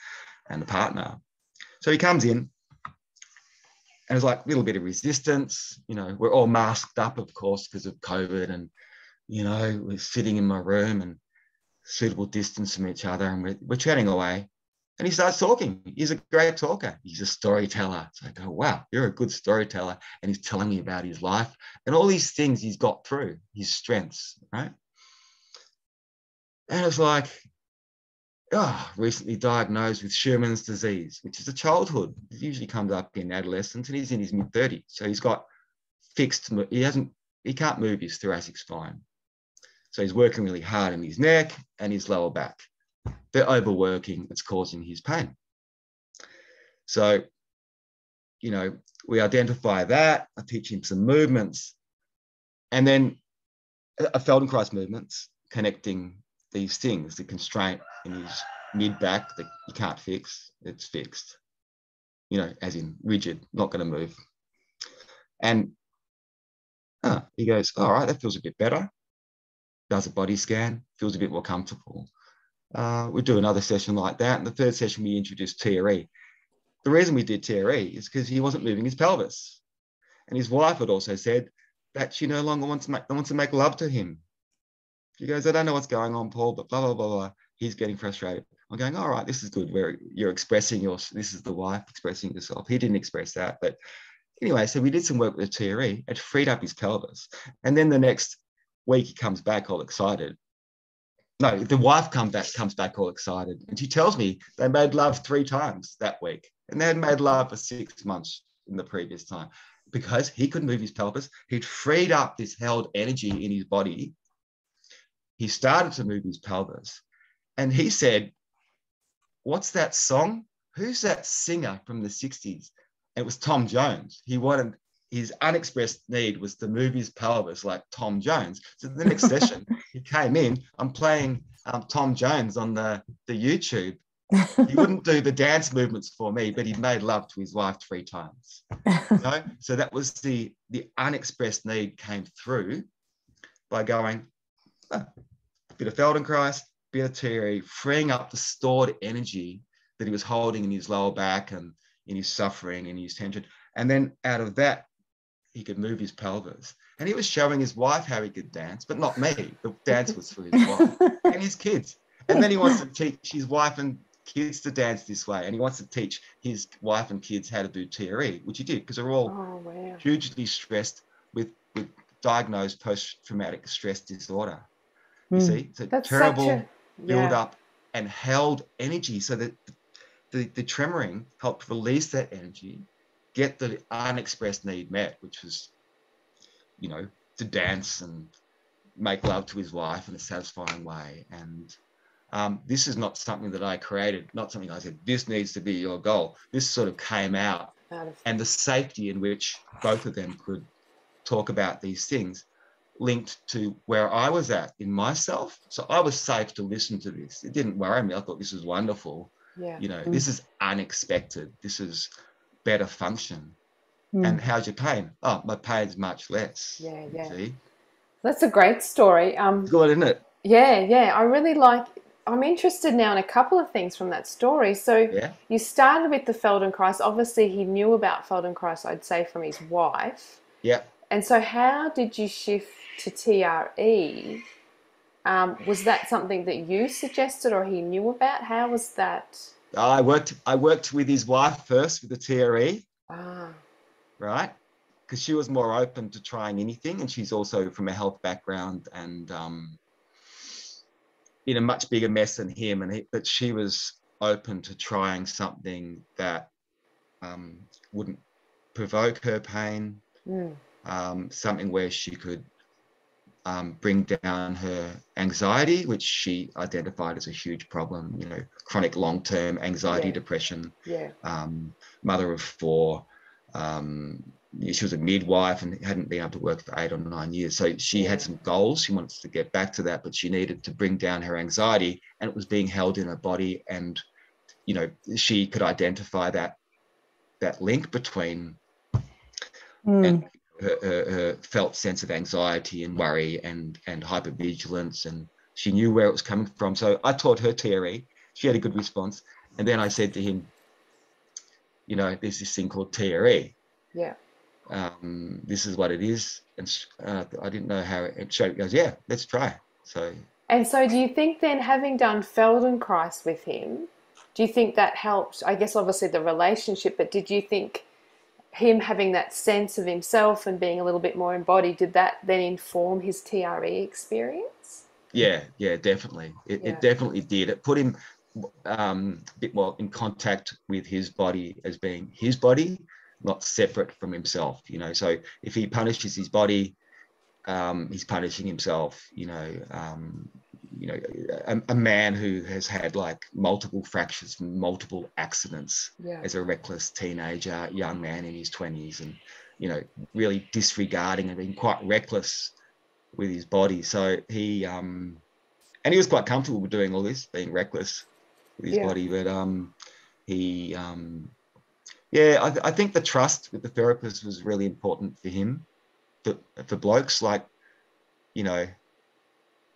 [SPEAKER 3] and a partner. So he comes in and there's like a little bit of resistance. You know, we're all masked up, of course, because of COVID. And, you know, we're sitting in my room and suitable distance from each other and we're chatting away. And he starts talking. He's a great talker. He's a storyteller. So I go, wow, you're a good storyteller. And he's telling me about his life and all these things he's got through, his strengths, right? And it's like, recently diagnosed with Sherman's disease, which is a childhood. It usually comes up in adolescence and he's in his mid-30s. So he's got fixed, he can't move his thoracic spine. So he's working really hard in his neck and his lower back. They're overworking, it's causing his pain. So, you know, we identify that. I teach him some movements, and then a Feldenkrais movements connecting these things, the constraint in his mid-back that you can't fix, it's fixed, you know, as in rigid, not going to move. And he goes, all right, that feels a bit better. Does a body scan, feels a bit more comfortable. We do another session like that. And the third session, we introduced TRE. The reason we did TRE is because he wasn't moving his pelvis. And his wife had also said that she no longer wants to make love to him. She goes, I don't know what's going on, Paul, but blah, blah, blah, blah. He's getting frustrated. I'm going, all right, this is good. Where you're expressing this is the wife expressing yourself. He didn't express that. But anyway, so we did some work with the TRE. It freed up his pelvis. And then the next week he comes back all excited. No, the wife comes back all excited. And she tells me they made love 3 times that week. And they had made love for 6 months in the previous time. Because he couldn't move his pelvis. He'd freed up this held energy in his body. He started to move his pelvis. And he said, what's that song? Who's that singer from the 60s? It was Tom Jones. His unexpressed need was to move his pelvis like Tom Jones. So the next session, he came in, I'm playing Tom Jones on the YouTube. He wouldn't do the dance movements for me, but he made love to his wife 3 times. You know? So that was the unexpressed need came through by going, a bit of Feldenkrais, bit of TRE, freeing up the stored energy that he was holding in his lower back and in his suffering and his tension. And then out of that, he could move his pelvis. And he was showing his wife how he could dance, but not me. The dance was for his wife and his kids. And then he wants to teach his wife and kids to dance this way. And he wants to teach his wife and kids how to do TRE, which he did, because they're all hugely stressed with diagnosed post-traumatic stress disorder. You see, it's a terrible build-up and held energy, so that the tremoring helped release that energy, get the unexpressed need met, which was, you know, to dance and make love to his wife in a satisfying way. And this is not something that I created, not something I said, this needs to be your goal. This sort of came out and the safety in which both of them could talk about these things linked to where I was at in myself. So I was safe to listen to this. It didn't worry me. I thought this was wonderful. Yeah. You know, this is unexpected. This is better function. And how's your pain? Oh, my pain's much less.
[SPEAKER 1] Yeah, yeah.
[SPEAKER 3] See?
[SPEAKER 1] That's a great story.
[SPEAKER 3] Good, isn't it?
[SPEAKER 1] Yeah, yeah. I'm interested now in a couple of things from that story. So you started with the Feldenkrais. Obviously, he knew about Feldenkrais, I'd say, from his wife.
[SPEAKER 3] Yeah.
[SPEAKER 1] And so how did you shift to TRE? Was that something that you suggested or he knew about? How was that?
[SPEAKER 3] I worked with his wife first with the TRE. Right? Because she was more open to trying anything, and she's also from a health background and in a much bigger mess than him, but she was open to trying something that wouldn't provoke her pain, something where she could bring down her anxiety, which she identified as a huge problem, you know, chronic long-term anxiety, depression, mother of 4. She was a midwife and hadn't been able to work for 8 or 9 years. So she had some goals. She wanted to get back to that, but she needed to bring down her anxiety, and it was being held in her body. And, you know, she could identify that link between and her felt sense of anxiety and worry and hypervigilance, and she knew where it was coming from. So I taught her TRE. She had a good response. And then I said to him, you know, there's this thing called TRE.
[SPEAKER 1] Yeah.
[SPEAKER 3] This is what it is. And I didn't know how it showed. He goes, yeah, let's try.
[SPEAKER 1] And so do you think then, having done Feldenkrais with him, do you think that helped, I guess obviously the relationship, but did you think him having that sense of himself and being a little bit more embodied, did that then inform his TRE experience?
[SPEAKER 3] Yeah, definitely. It definitely did. It put him a bit more in contact with his body as being his body, not separate from himself, you know. So if he punishes his body, he's punishing himself, a man who has had like multiple fractures from multiple accidents as a reckless teenager, young man in his 20s, and, really disregarding and being quite reckless with his body. So he, and he was quite comfortable with doing all this, being reckless with his body, but he, I think the trust with the therapist was really important for him, for blokes. Like,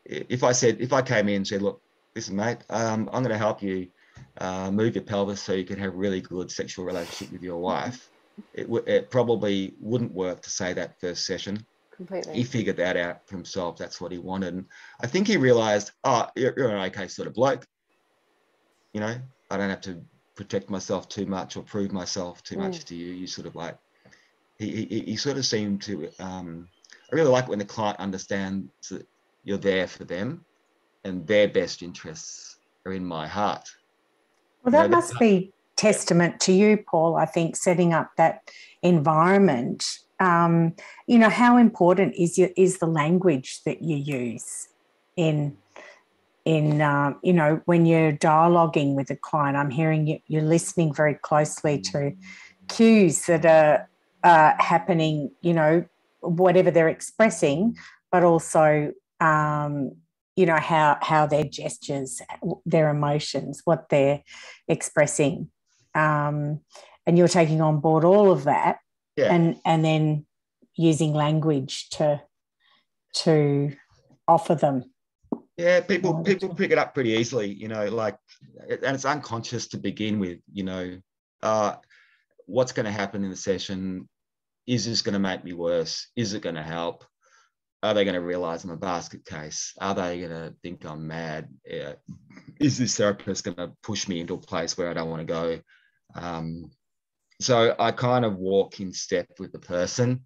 [SPEAKER 3] if I came in and said, look, listen, mate, I'm going to help you move your pelvis so you can have a really good sexual relationship with your wife, it probably wouldn't work to say that first session.
[SPEAKER 1] Completely.
[SPEAKER 3] He figured that out for himself. That's what he wanted. And I think he realized, you're an okay sort of bloke. I don't have to protect myself too much or prove myself too much to you. You sort of like, he sort of seemed to, I really like when the client understands that you're there for them and their best interests are in my heart.
[SPEAKER 2] Well, that must be testament to you, Paul, I think, setting up that environment. How important is the language that you use in when you're dialoguing with a client. I'm hearing you're listening very closely to cues that are happening, whatever they're expressing, but also how their gestures, their emotions, what they're expressing, and you're taking on board all of that, and then using language to offer them.
[SPEAKER 3] Yeah, people pick it up pretty easily, and it's unconscious to begin with. What's going to happen in the session? Is this going to make me worse? Is it going to help? Are they going to realize I'm a basket case? Are they going to think I'm mad? Is this therapist going to push me into a place where I don't want to go? So I kind of walk in step with the person.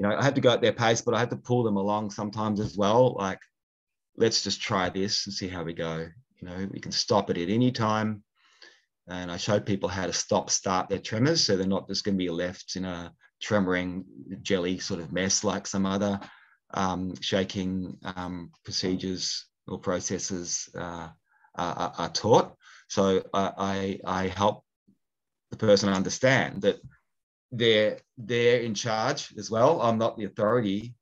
[SPEAKER 3] I have to go at their pace, but I have to pull them along sometimes as well. Like, let's just try this and see how we go. We can stop it at any time. And I show people how to start their tremors, so they're not just going to be left in a tremoring jelly sort of mess like some other shaking procedures or processes are taught. So I help the person understand that they're in charge as well. I'm not the authority.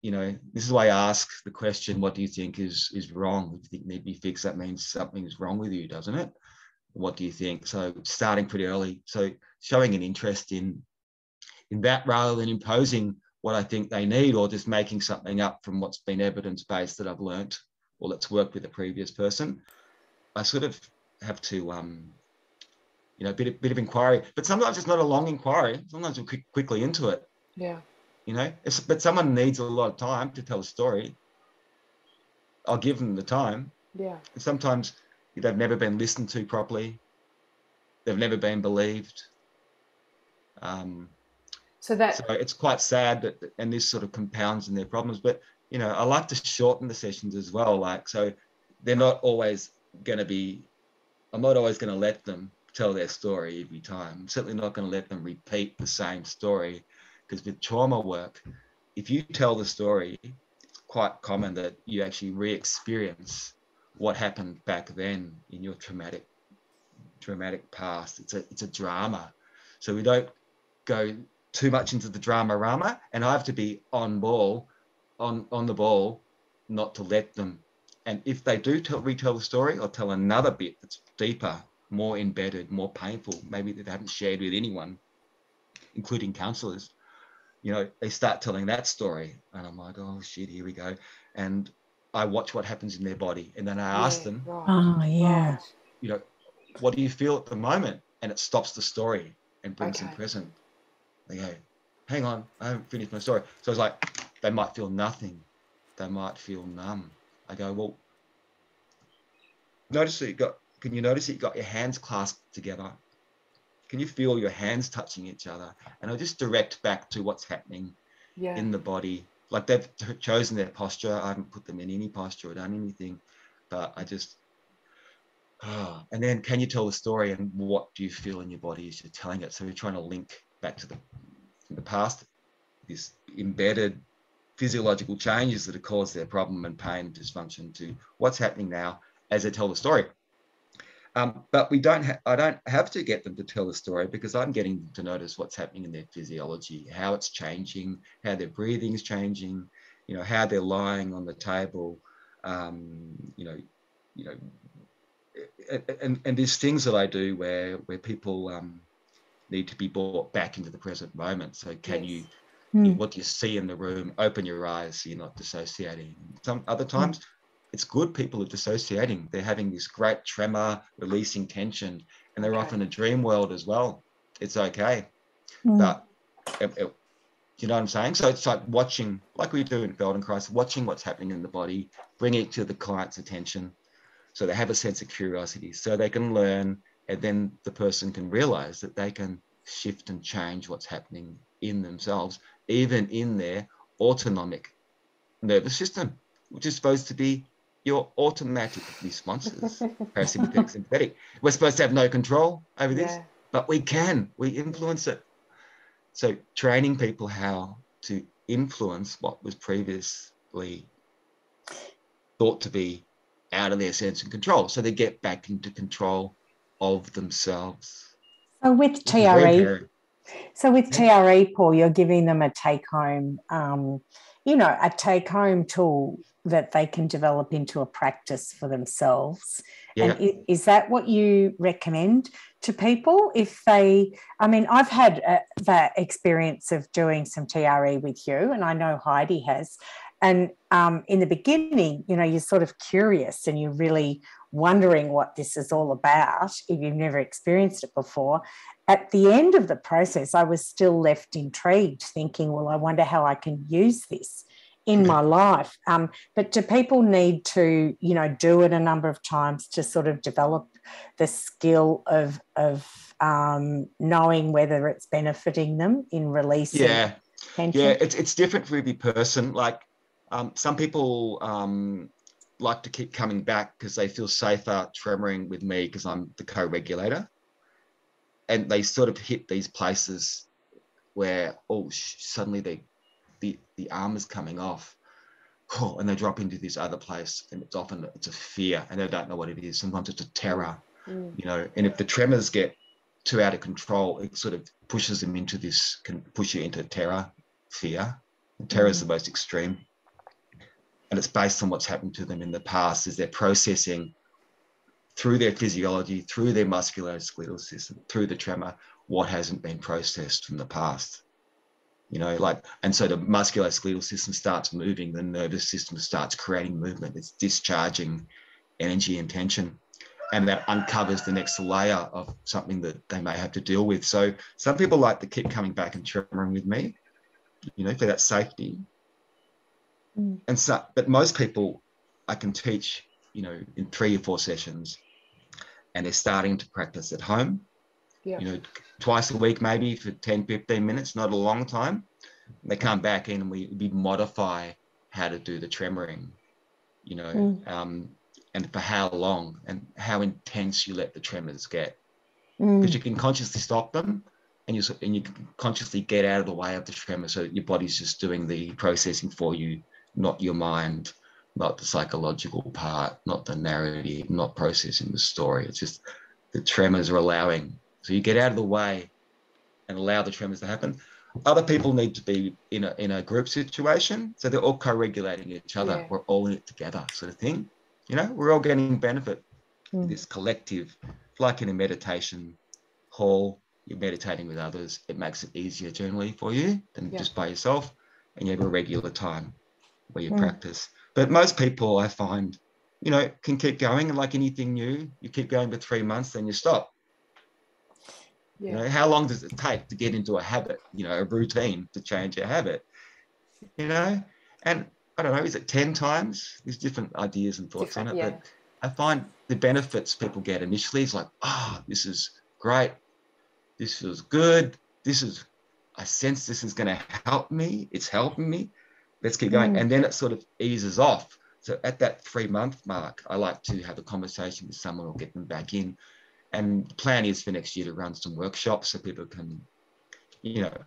[SPEAKER 3] This is why I ask the question, what do you think is wrong? If you think need to be fixed, that means something's wrong with you, doesn't it? What do you think? So starting pretty early. So showing an interest in that rather than imposing what I think they need or just making something up from what's been evidence-based that I've learnt or let's work with a previous person. I sort of have to, a bit of inquiry, but sometimes it's not a long inquiry. Sometimes we're quickly into it.
[SPEAKER 1] Yeah.
[SPEAKER 3] But someone needs a lot of time to tell a story. I'll give them the time.
[SPEAKER 1] Yeah.
[SPEAKER 3] And sometimes they've never been listened to properly. They've never been believed. So it's quite sad and this sort of compounds in their problems. But, I like to shorten the sessions as well. So they're not always going to be, I'm not always going to let them tell their story every time. I'm certainly not going to let them repeat the same story. Because with trauma work, if you tell the story, it's quite common that you actually re-experience what happened back then in your traumatic past. It's a drama. So we don't go too much into the drama, and I have to be on the ball, not to let them. And if they do retell the story or tell another bit that's deeper, more embedded, more painful, maybe that they haven't shared with anyone, including counsellors, they start telling that story and I'm like, oh shit, here we go. And I watch what happens in their body and then I ask them,
[SPEAKER 2] right.
[SPEAKER 3] What do you feel at the moment? And it stops the story and brings them present. They go, hang on, I haven't finished my story. So it's like, they might feel nothing. They might feel numb. I go, well, can you notice that you got your hands clasped together? Can you feel your hands touching each other? And I'll just direct back to what's happening in the body. Like they've chosen their posture. I haven't put them in any posture or done anything, but I just, and then can you tell the story and what do you feel in your body as you're telling it? So you're trying to link back to the past this embedded physiological changes that have caused their problem and pain and dysfunction to what's happening now as they tell the story. But I don't have to get them to tell the story, because I'm getting them to notice what's happening in their physiology, how it's changing, how their breathing is changing, how they're lying on the table, and there's things that I do where people need to be brought back into the present moment. So can you, what do you see in the room? Open your eyes so you're not dissociating. Some other times, it's good people are dissociating. They're having this great tremor, releasing tension, and they're often in a dream world as well. It's okay. But you know what I'm saying? So it's like watching, like we do in Feldenkrais, watching what's happening in the body, bringing it to the client's attention so they have a sense of curiosity, so they can learn, and then the person can realize that they can shift and change what's happening in themselves, even in their autonomic nervous system, which is supposed to be your automatic responses, parasympathetic, sympathetic. We're supposed to have no control over this, but we can. We influence it. So training people how to influence what was previously thought to be out of their sense of control, so they get back into control of themselves.
[SPEAKER 2] So with TRE, Paul, you're giving them a take-home, a take-home tool that they can develop into a practice for themselves. Yeah. And is that what you recommend to people? If I've had that experience of doing some TRE with you, and I know Heidi has. And in the beginning, you're sort of curious and you're really wondering what this is all about if you've never experienced it before. At the end of the process, I was still left intrigued, thinking, well, I wonder how I can use this in my life. But do people need to, do it a number of times to sort of develop the skill of knowing whether it's benefiting them in releasing tension?
[SPEAKER 3] Yeah, it's different for every person. Like some people like to keep coming back because they feel safer tremoring with me because I'm the co-regulator. And they sort of hit these places where, suddenly the arm is coming off, and they drop into this other place, and it's a fear, and they don't know what it is. Sometimes it's a terror, and if the tremors get too out of control, it sort of pushes them into this, can push you into terror, fear. And terror is the most extreme. And it's based on what's happened to them in the past, as they're processing through their physiology, through their musculoskeletal system, through the tremor, what hasn't been processed from the past. And so the musculoskeletal system starts moving, the nervous system starts creating movement, it's discharging energy and tension, and that uncovers the next layer of something that they may have to deal with. So some people like to keep coming back and tremoring with me, for that safety. But most people I can teach, in 3 or 4 sessions, and they're starting to practice at home, twice a week, maybe for 10, 15 minutes, not a long time. They come back in and we modify how to do the tremoring, and for how long and how intense you let the tremors get. Because you can consciously stop them, and you can consciously get out of the way of the tremor, so that your body's just doing the processing for you, not your mind, not the psychological part, not the narrative, not processing the story. It's just the tremors are allowing. So you get out of the way and allow the tremors to happen. Other people need to be in a group situation, so they're all co-regulating each other. Yeah. We're all in it together, sort of thing. We're all getting benefit. This collective, like in a meditation hall, you're meditating with others. It makes it easier generally for you than just by yourself, and you have a regular time where you practice. But most people, I find, can keep going. And like anything new, you keep going for 3 months, then you stop. Yeah. How long does it take to get into a habit, a routine, to change your habit? And I don't know, is it 10 times? There's different ideas and thoughts on it. Yeah. But I find the benefits people get initially is like, this is great. This feels good. I sense this is going to help me. It's helping me. Let's keep going. And then it sort of eases off. So at that 3-month mark, I like to have a conversation with someone or get them back in. And the plan is for next year to run some workshops so people can,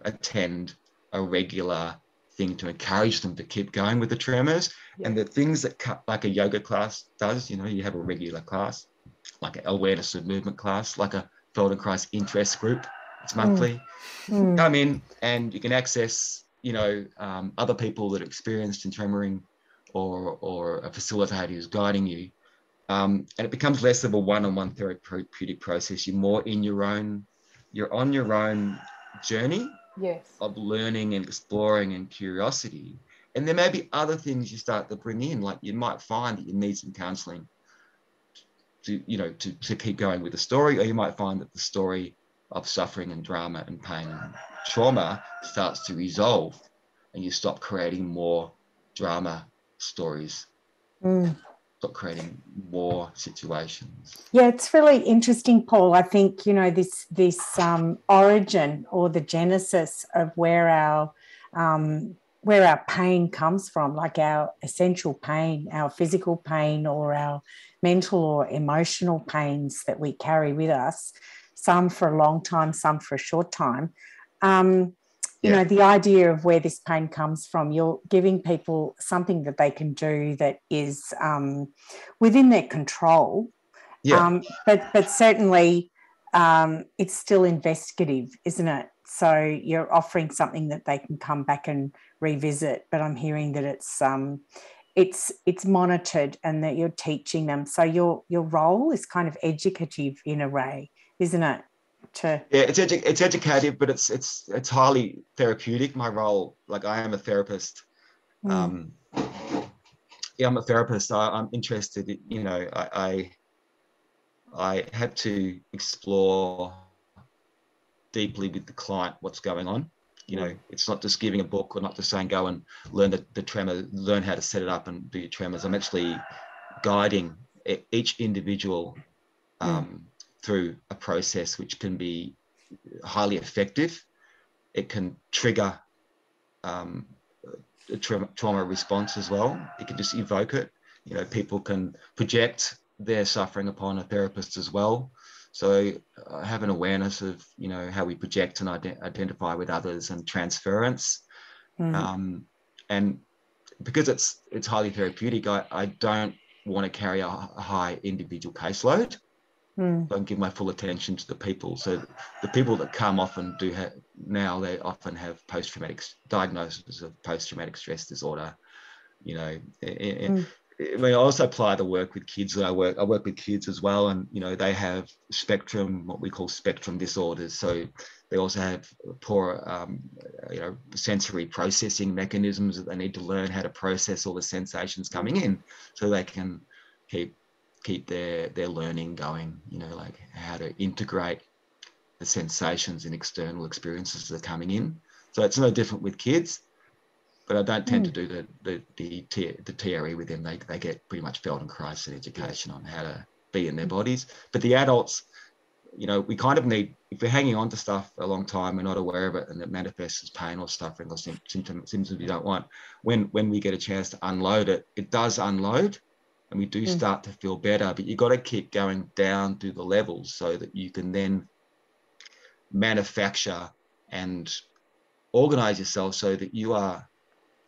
[SPEAKER 3] attend a regular thing to encourage them to keep going with the tremors. Yeah. And the things that like a yoga class does, you know, you have a regular class, like an awareness of movement class, like a Feldenkrais interest group. It's monthly. Come in and you can access, you know, other people that are experienced in tremoring, or a facilitator who's guiding you. And it becomes less of a one-on-one therapeutic process. You're more in your own, you're on your own journey.
[SPEAKER 1] Yes.
[SPEAKER 3] Of learning and exploring and curiosity. And there may be other things you start to bring in, like you might find that you need some counseling to, you know, to keep going with the story, or you might find that the story of suffering and drama and pain and trauma starts to resolve and you stop creating more drama stories. Stop creating more situations.
[SPEAKER 2] Yeah, it's really interesting, Paul. I think, you know, this origin or the genesis of where our pain comes from, like our essential pain, our physical pain, or our mental or emotional pains that we carry with us, some for a long time, some for a short time. You know, the idea of where this pain comes from, you're giving people something that they can do that is within their control. But certainly it's still investigative, isn't it? So you're offering something that they can come back and revisit, but I'm hearing that it's monitored and that you're teaching them. So your role is kind of educative in a way, isn't it?
[SPEAKER 3] It's educative, but it's highly therapeutic. My role, like I am a therapist. I'm a therapist. I'm interested in, you know, I had to explore deeply with the client what's going on. You know, it's not just giving a book or not just saying go and learn the tremor, learn how to set it up and do your tremors. I'm actually guiding each individual through a process which can be highly effective. It can trigger a trauma response as well. It can just evoke it. You know, people can project their suffering upon a therapist as well. So I have an awareness of, you know, how we project and identify with others and transference. And because it's highly therapeutic, I don't want to carry a high individual caseload. Don't give my full attention to the people. So the people that come often they often have post-traumatic diagnoses of post-traumatic stress disorder. You know, I mean, I also apply the work with kids that I work with kids as well, and you know, they have what we call spectrum disorders. So they also have poor you know, sensory processing mechanisms that they need to learn how to process all the sensations coming in, so they can keep their learning going, you know, like how to integrate the sensations and external experiences that are coming in. So it's no different with kids, but I don't tend to do the TRE with them. They get pretty much Feldenkrais and education on how to be in their bodies. But the adults, you know, we kind of need, if we're hanging on to stuff a long time, we're not aware of it, and it manifests as pain or suffering or symptoms we don't want. When we get a chance to unload it, it does unload. And we do start to feel better, but you've got to keep going down through the levels so that you can then manufacture and organize yourself so that you are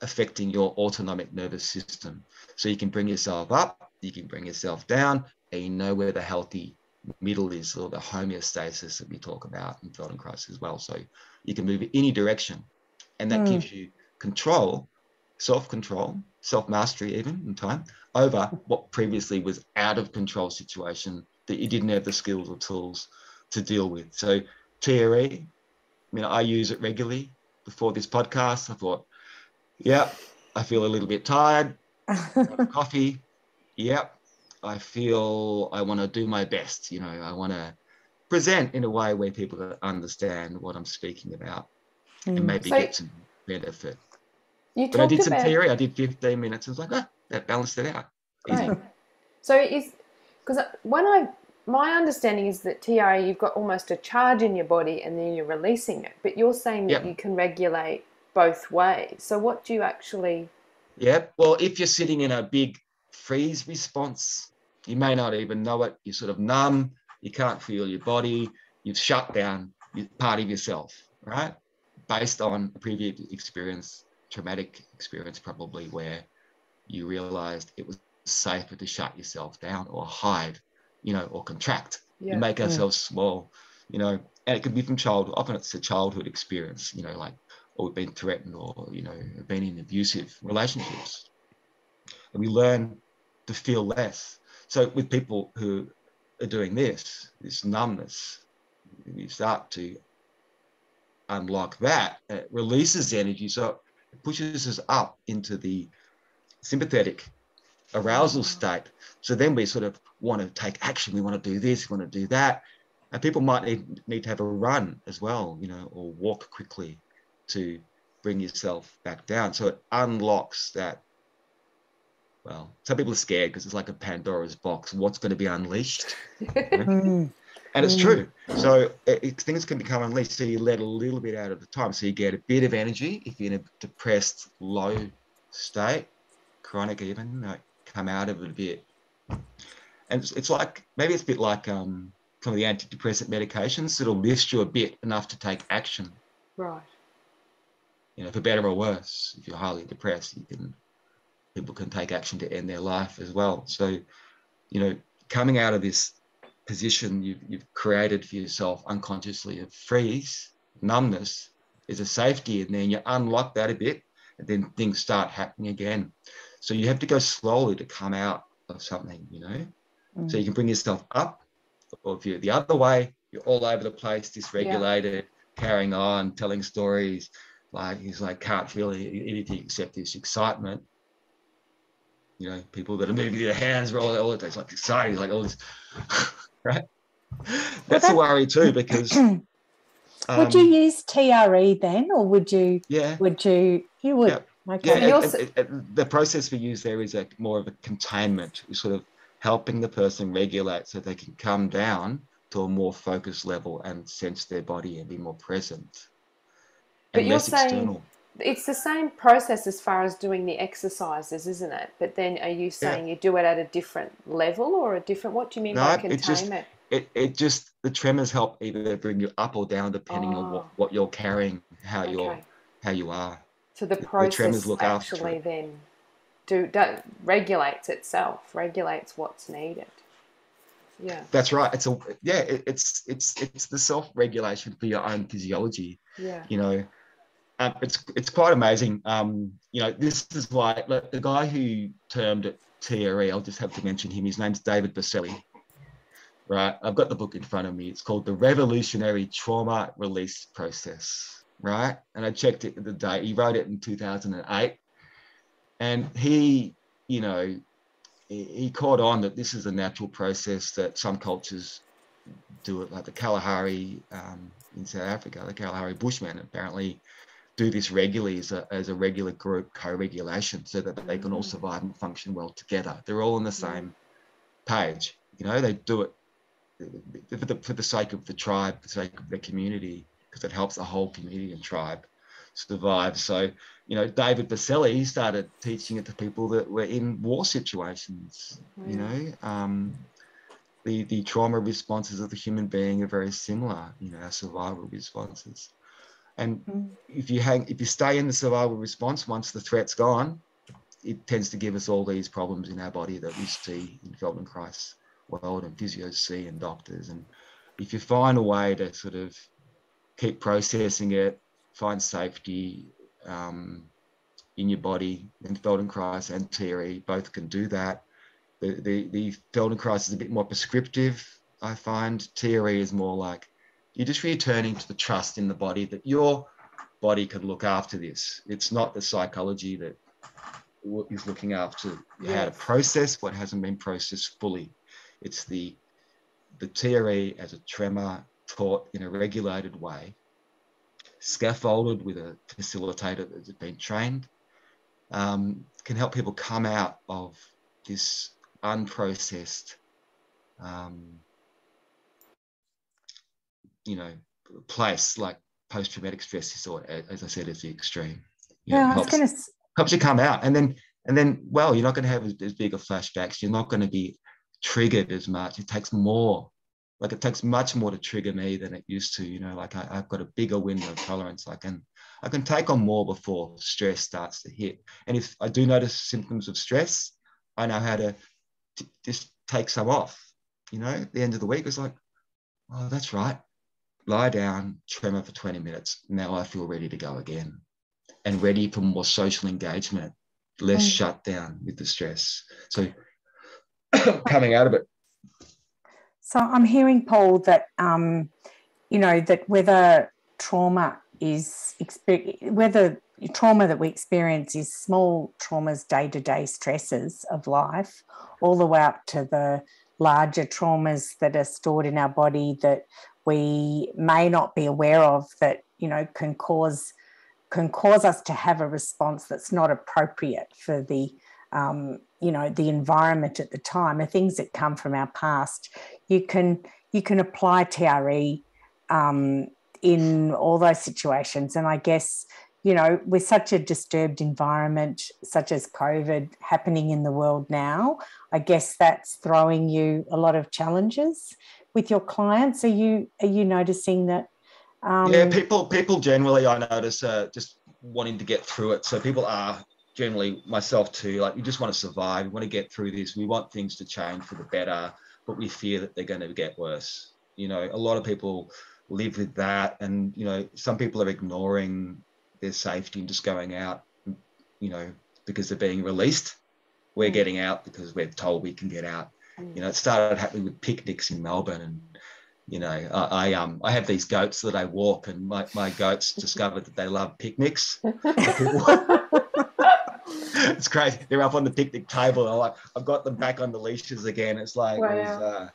[SPEAKER 3] affecting your autonomic nervous system. So you can bring yourself up, you can bring yourself down, and you know where the healthy middle is, or the homeostasis that we talk about in Feldenkrais as well. So you can move in any direction, and that gives you control, self-control, self-mastery even in time, over what previously was out of control situation that you didn't have the skills or tools to deal with. So TRE, I mean, I use it regularly. Before this podcast, I thought, I feel a little bit tired. Coffee. I feel I want to do my best. You know, I want to present in a way where people understand what I'm speaking about and maybe get some benefit. But I did some theory. I did 15 minutes. I was like, that balanced it out. Easy.
[SPEAKER 1] Right. So because my understanding is that TRE, you've got almost a charge in your body and then you're releasing it. But you're saying that you can regulate both ways. So what do you actually...
[SPEAKER 3] Well, if you're sitting in a big freeze response, you may not even know it. You're sort of numb. You can't feel your body. You've shut down part of yourself, right? based on a previous experience, traumatic experience probably, where you realized it was safer to shut yourself down or hide, or contract.
[SPEAKER 1] Yeah.
[SPEAKER 3] We make ourselves small, and it could be from childhood. Often it's a childhood experience, or we've been threatened, or, been in abusive relationships. And we learn to feel less. So with people who are doing this numbness, you start to unlock that. It releases energy, so it pushes us up into the sympathetic arousal state. So then we sort of want to take action. We want to do this, we want to do that. And people might need to have a run as well, or walk quickly to bring yourself back down. So it unlocks that. Well, some people are scared because it's like a Pandora's box. What's going to be unleashed? And it's true. So things can become unleashed. So you let a little bit out at a time. So you get a bit of energy. If you're in a depressed, low state, chronic even, come out of it a bit. And it's like, maybe it's a bit like some of the antidepressant medications. It'll lift you a bit enough to take action.
[SPEAKER 1] Right.
[SPEAKER 3] For better or worse. If you're highly depressed, people can take action to end their life as well. So, coming out of this position you've created for yourself unconsciously of freeze, numbness, is a safety, and then you unlock that a bit, and then things start happening again. So you have to go slowly to come out of something, So you can bring yourself up, or if you're the other way, you're all over the place, dysregulated, carrying on, telling stories, can't feel anything except this excitement. People that are moving their hands, all the time, it's like exciting, like all this, right? That's a worry too, because
[SPEAKER 2] would you use TRE then, or would you?
[SPEAKER 3] Yeah.
[SPEAKER 2] You would.
[SPEAKER 3] Yep.
[SPEAKER 2] Okay.
[SPEAKER 3] Yeah. The process we use there is more of a containment. We're sort of helping the person regulate so they can come down to a more focused level and sense their body and be more present.
[SPEAKER 1] But you're saying it's the same process as far as doing the exercises, isn't it? But then are you saying you do it at a different level or a different, what do you mean by containment?
[SPEAKER 3] It just, the tremors help either bring you up or down depending on what you're carrying, how you are.
[SPEAKER 1] So the process actually then regulates itself, regulates what's needed. Yeah.
[SPEAKER 3] That's right. It's the self-regulation for your own physiology.
[SPEAKER 1] Yeah.
[SPEAKER 3] It's quite amazing. This is why the guy who termed it TRE, I'll just have to mention him. His name's David Baselli. Right, I've got the book in front of me. It's called The Revolutionary Trauma Release Process. Right, and I checked it the day. He wrote it in 2008, and he caught on that this is a natural process that some cultures do it, like the Kalahari in South Africa. The Kalahari Bushmen apparently do this regularly as a regular group co-regulation, so that they can all survive and function well together. They're all on the same page. They do it for the sake of the tribe, for the sake of their community, because it helps the whole community and tribe survive. So, David Baselli started teaching it to people that were in war situations. The trauma responses of the human being are very similar, our survival responses. And if you stay in the survival response, once the threat's gone, it tends to give us all these problems in our body that we see in Feldenkrais world and physios see and doctors. And if you find a way to sort of keep processing it, find safety in your body, and Feldenkrais and TRE both can do that. The Feldenkrais is a bit more prescriptive, I find. TRE is more like you're just returning to the trust in the body that your body can look after this. It's not the psychology that is looking after how to process what hasn't been processed fully. It's the TRE as a tremor taught in a regulated way, scaffolded with a facilitator that's been trained, can help people come out of this unprocessed, place, like post-traumatic stress disorder, as I said, is the extreme. Helps you come out, and then, well, you're not going to have as big of flashbacks. You're not going to be triggered as much. It takes more like it takes much more to trigger me than it used to, you know, like I've got a bigger window of tolerance. I can take on more before stress starts to hit. And if I do notice symptoms of stress, I know how to just take some off. You know, at the end of the week, it's like, oh, that's right. Lie down, tremor for 20 minutes. Now I feel ready to go again and ready for more social engagement, less shutdown with the stress. So coming out of it.
[SPEAKER 2] So I'm hearing, Paul, that, you know, that whether trauma that we experience is small traumas, day-to-day stresses of life, all the way up to the larger traumas that are stored in our body that we may not be aware of, that, you know, can cause us to have a response that's not appropriate for the, you know, the environment at the time, the things that come from our past. You can apply TRE in all those situations. And I guess, you know, with such a disturbed environment, such as COVID happening in the world now, I guess that's throwing you a lot of challenges with your clients. Are you noticing that?
[SPEAKER 3] Yeah, people generally, I notice, just wanting to get through it. So people are generally, myself too, like, we just want to survive. We want to get through this. We want things to change for the better, but we fear that they're going to get worse. You know, a lot of people live with that, and, you know, some people are ignoring their safety and just going out, you know, because they're being released. We're getting out because we're told we can get out. You know, it started happening with picnics in Melbourne, and, you know, I have these goats that I walk, and my goats discovered that they love picnics. It's crazy. They're up on the picnic table. I've got them back on the leashes again. It's like, wow. It was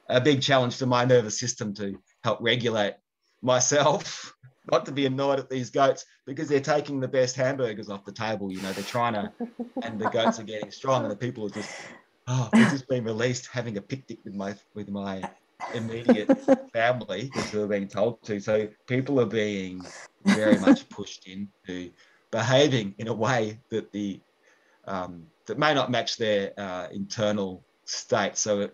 [SPEAKER 3] a big challenge to my nervous system to help regulate myself, not to be annoyed at these goats because they're taking the best hamburgers off the table. You know, they're trying to, and the goats are getting strong, and the people are just, they're just being released, having a picnic with my immediate family because they're being told to. So people are being very much pushed into behaving in a way that that may not match their internal state. So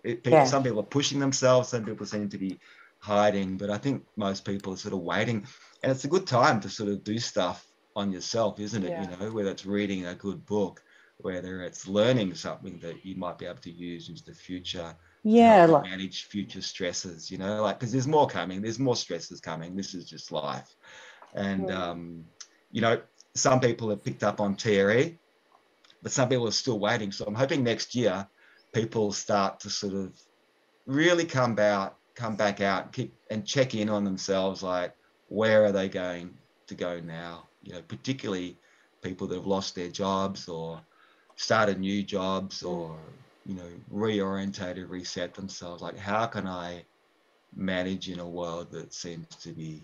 [SPEAKER 3] some people are pushing themselves, some people seem to be hiding, but I think most people are sort of waiting. And it's a good time to sort of do stuff on yourself, isn't it? Yeah. You know, whether it's reading a good book, whether it's learning something that you might be able to use into the future. Yeah, to manage future stresses, you know, like, because there's more coming, there's more stresses coming. This is just life. And, you know, some people have picked up on TRE, but some people are still waiting. So I'm hoping next year people start to sort of really come back out, and check in on themselves, like, where are they going to go now? You know, particularly people that have lost their jobs or started new jobs, or, you know, reorientated, reset themselves. Like, how can I manage in a world that seems to be,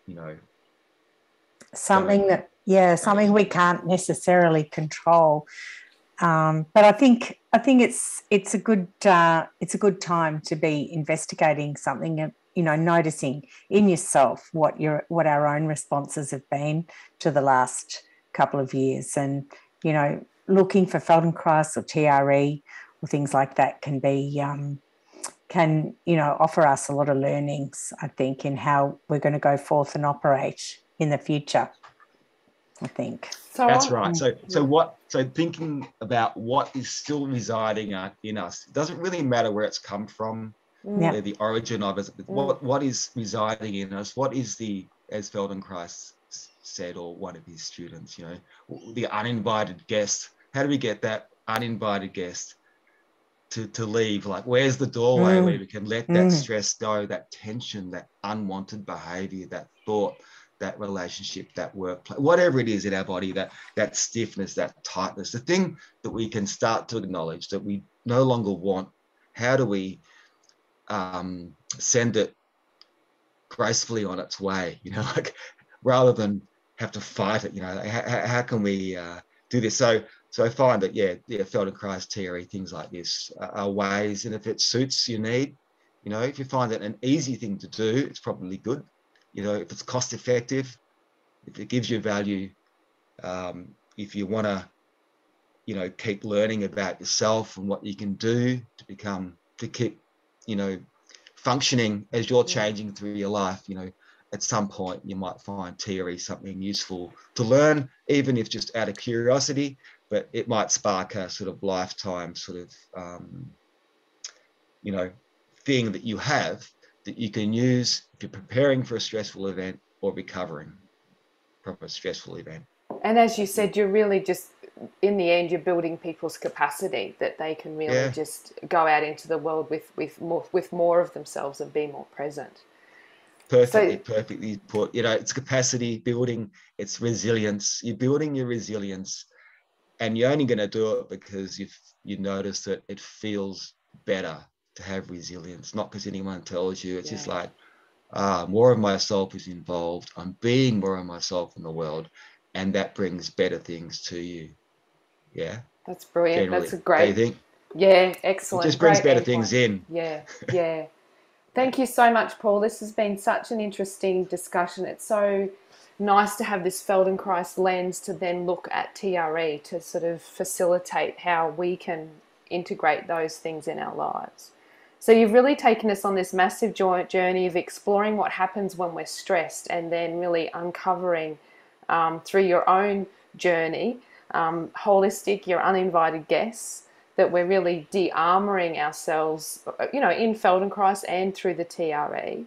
[SPEAKER 3] you know,
[SPEAKER 2] something we can't necessarily control. But I think it's a good time to be investigating something, you know, noticing in yourself what our own responses have been to the last couple of years, and, you know, looking for Feldenkrais or TRE or things like that can you know, offer us a lot of learnings, I think, in how we're going to go forth and operate in the future, I think.
[SPEAKER 3] That's right. So thinking about what is still residing in us, it doesn't really matter where it's come from, where the origin of it, what is residing in us, what is as Feldenkrais said, or one of his students, you know, the uninvited guest. How do we get that uninvited guest to leave? Like, where's the doorway where we can let that stress go, that tension, that unwanted behavior, that thought, that relationship, that workplace, whatever it is in our body, that stiffness, that tightness, the thing that we can start to acknowledge that we no longer want. How do we send it gracefully on its way, you know, like, rather than have to fight it, you know, how can we do this? So I find that, Feldenkrais, TRE, things like this are ways, and if it suits your need, you know, if you find it an easy thing to do, it's probably good. You know, if it's cost effective, if it gives you value, if you want to, you know, keep learning about yourself and what you can do to keep, you know, functioning as you're changing through your life, you know, at some point you might find TRE something useful to learn, even if just out of curiosity, but it might spark a sort of lifetime sort of, you know, thing that you have that you can use if you're preparing for a stressful event or recovering from a stressful event.
[SPEAKER 1] And as you said, you're really just, in the end, you're building people's capacity that they can really just go out into the world with more of themselves and be more present.
[SPEAKER 3] Perfectly put. You know, it's capacity building, it's resilience. You're building your resilience, and you're only going to do it because you notice that it feels better to have resilience, not because anyone tells you. It's just like, more of myself is involved. I'm being more of myself in the world, and that brings better things to you. Yeah,
[SPEAKER 1] that's brilliant.
[SPEAKER 3] Generally.
[SPEAKER 1] That's a great.
[SPEAKER 3] Do you think?
[SPEAKER 1] Yeah, excellent.
[SPEAKER 3] It just brings
[SPEAKER 1] great
[SPEAKER 3] better things in.
[SPEAKER 1] Yeah. Thank you so much, Paul. This has been such an interesting discussion. It's so nice to have this Feldenkrais lens to then look at TRE to sort of facilitate how we can integrate those things in our lives. So you've really taken us on this massive journey of exploring what happens when we're stressed, and then really uncovering through your own journey, holistic, your uninvited guests, that we're really de-armoring ourselves, you know, in Feldenkrais and through the TRE.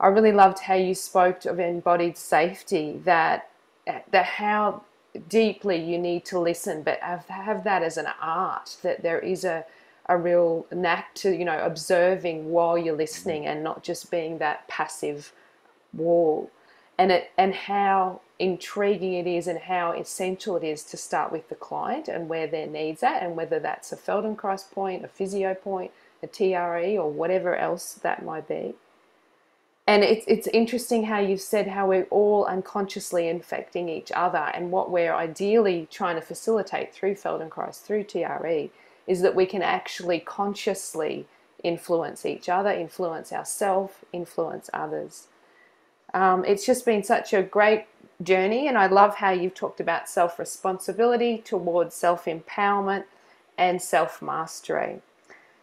[SPEAKER 1] I really loved how you spoke of embodied safety, that how deeply you need to listen, but have that as an art, that there is a real knack to, you know, observing while you're listening and not just being that passive wall. And how intriguing it is and how essential it is to start with the client and where their needs are, and whether that's a Feldenkrais point, a physio point, a TRE, or whatever else that might be. And it's interesting how you've said how we're all unconsciously infecting each other, and what we're ideally trying to facilitate through Feldenkrais, through TRE, is that we can actually consciously influence each other, influence ourselves, influence others. It's just been such a great journey, and I love how you've talked about self-responsibility towards self-empowerment and self-mastery.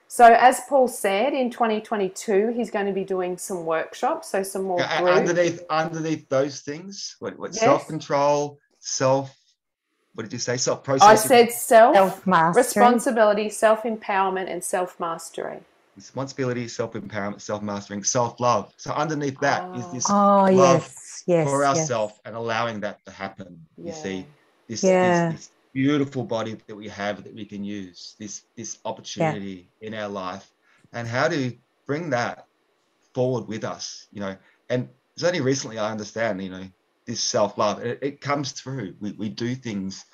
[SPEAKER 1] So as Paul said, in 2022, he's going to be doing some workshops, so some more group.
[SPEAKER 3] Underneath those things, what
[SPEAKER 1] Yes.
[SPEAKER 3] Self-control, what did you say? Self-processing?
[SPEAKER 1] I said
[SPEAKER 2] self-mastery,
[SPEAKER 1] responsibility, self-empowerment, and self-mastery.
[SPEAKER 3] Responsibility, self-empowerment, self-mastering, self-love. So underneath that is this
[SPEAKER 2] love
[SPEAKER 3] yes, for ourselves, and allowing that to happen. You see, this beautiful body that we have that we can use, this opportunity in our life, and how to bring that forward with us, you know. And it's only recently I understand, you know, this self-love. It comes through. We do things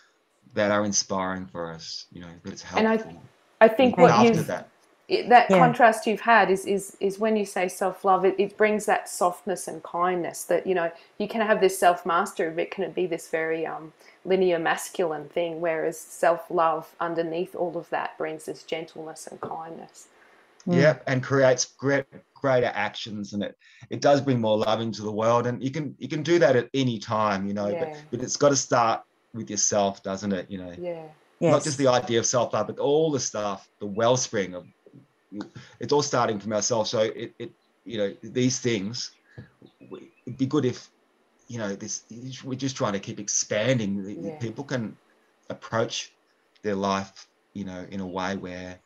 [SPEAKER 3] that are inspiring for us, you know, that it's helpful.
[SPEAKER 1] And I think what that contrast you've had is when you say self-love, it brings that softness and kindness, that, you know, you can have this self-mastery, but can it be this very linear masculine thing, whereas self-love underneath all of that brings this gentleness and kindness.
[SPEAKER 3] Yeah, and creates greater actions, and it does bring more love into the world, and you can do that at any time, you know, but it's got to start with yourself, doesn't it? You know, not just the idea of self-love, but all the stuff, the wellspring of it's all starting from ourselves. So it you know, these things, it'd be good if, you know, we're just trying to keep expanding. People can approach their life, you know, in a way where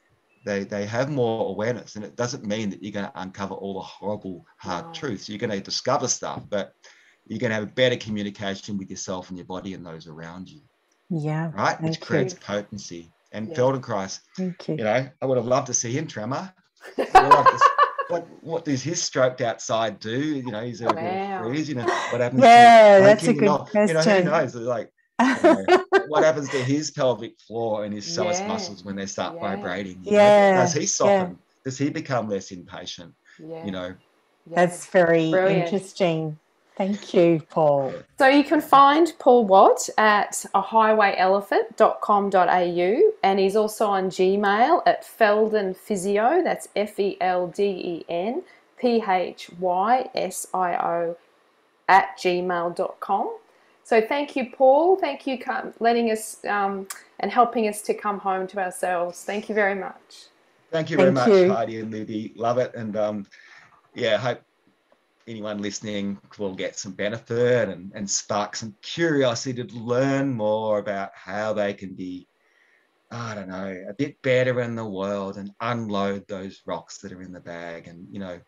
[SPEAKER 3] they have more awareness, and it doesn't mean that you're going to uncover all the horrible hard truths. You're going to discover stuff, but you're going to have a better communication with yourself and your body and those around you. Right, which creates potency. And Feldenkrais, you know, I would have loved to see him tremor. What does his stroked outside do? You know, he's a freeze. You know, what happens?
[SPEAKER 2] That's a good question.
[SPEAKER 3] You know, who knows? Like, you know, what happens to his pelvic floor and his psoas muscles when they start vibrating? You know? Does he soften? Does he become less impatient? You know,
[SPEAKER 2] that's very interesting. Thank you, Paul.
[SPEAKER 1] So you can find Paul Watt at ahighwayelephant.com.au, and he's also on Gmail at feldenphysio, that's FELDEN PHYSIO @gmail.com. So thank you, Paul. Thank you for letting us and helping us to come home to ourselves. Thank you very much.
[SPEAKER 3] Thank you very much, Heidi and Libby. Love it. And yeah, I hope anyone listening will get some benefit and spark some curiosity to learn more about how they can be, I don't know, a bit better in the world and unload those rocks that are in the bag, and, you know,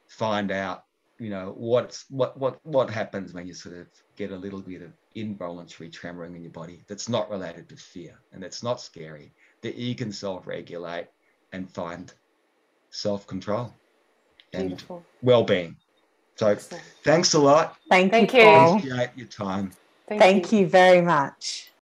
[SPEAKER 3] find out, you know, what happens when you sort of get a little bit of involuntary tremoring in your body that's not related to fear and that's not scary, that you can self-regulate and find self-control and
[SPEAKER 1] Beautiful.
[SPEAKER 3] well-being. So
[SPEAKER 1] Excellent.
[SPEAKER 3] thanks a lot.
[SPEAKER 2] Thank you,
[SPEAKER 1] Thank you.
[SPEAKER 2] Paul.
[SPEAKER 3] Appreciate your time.
[SPEAKER 1] Thank
[SPEAKER 2] Thank
[SPEAKER 1] you.
[SPEAKER 2] you very much.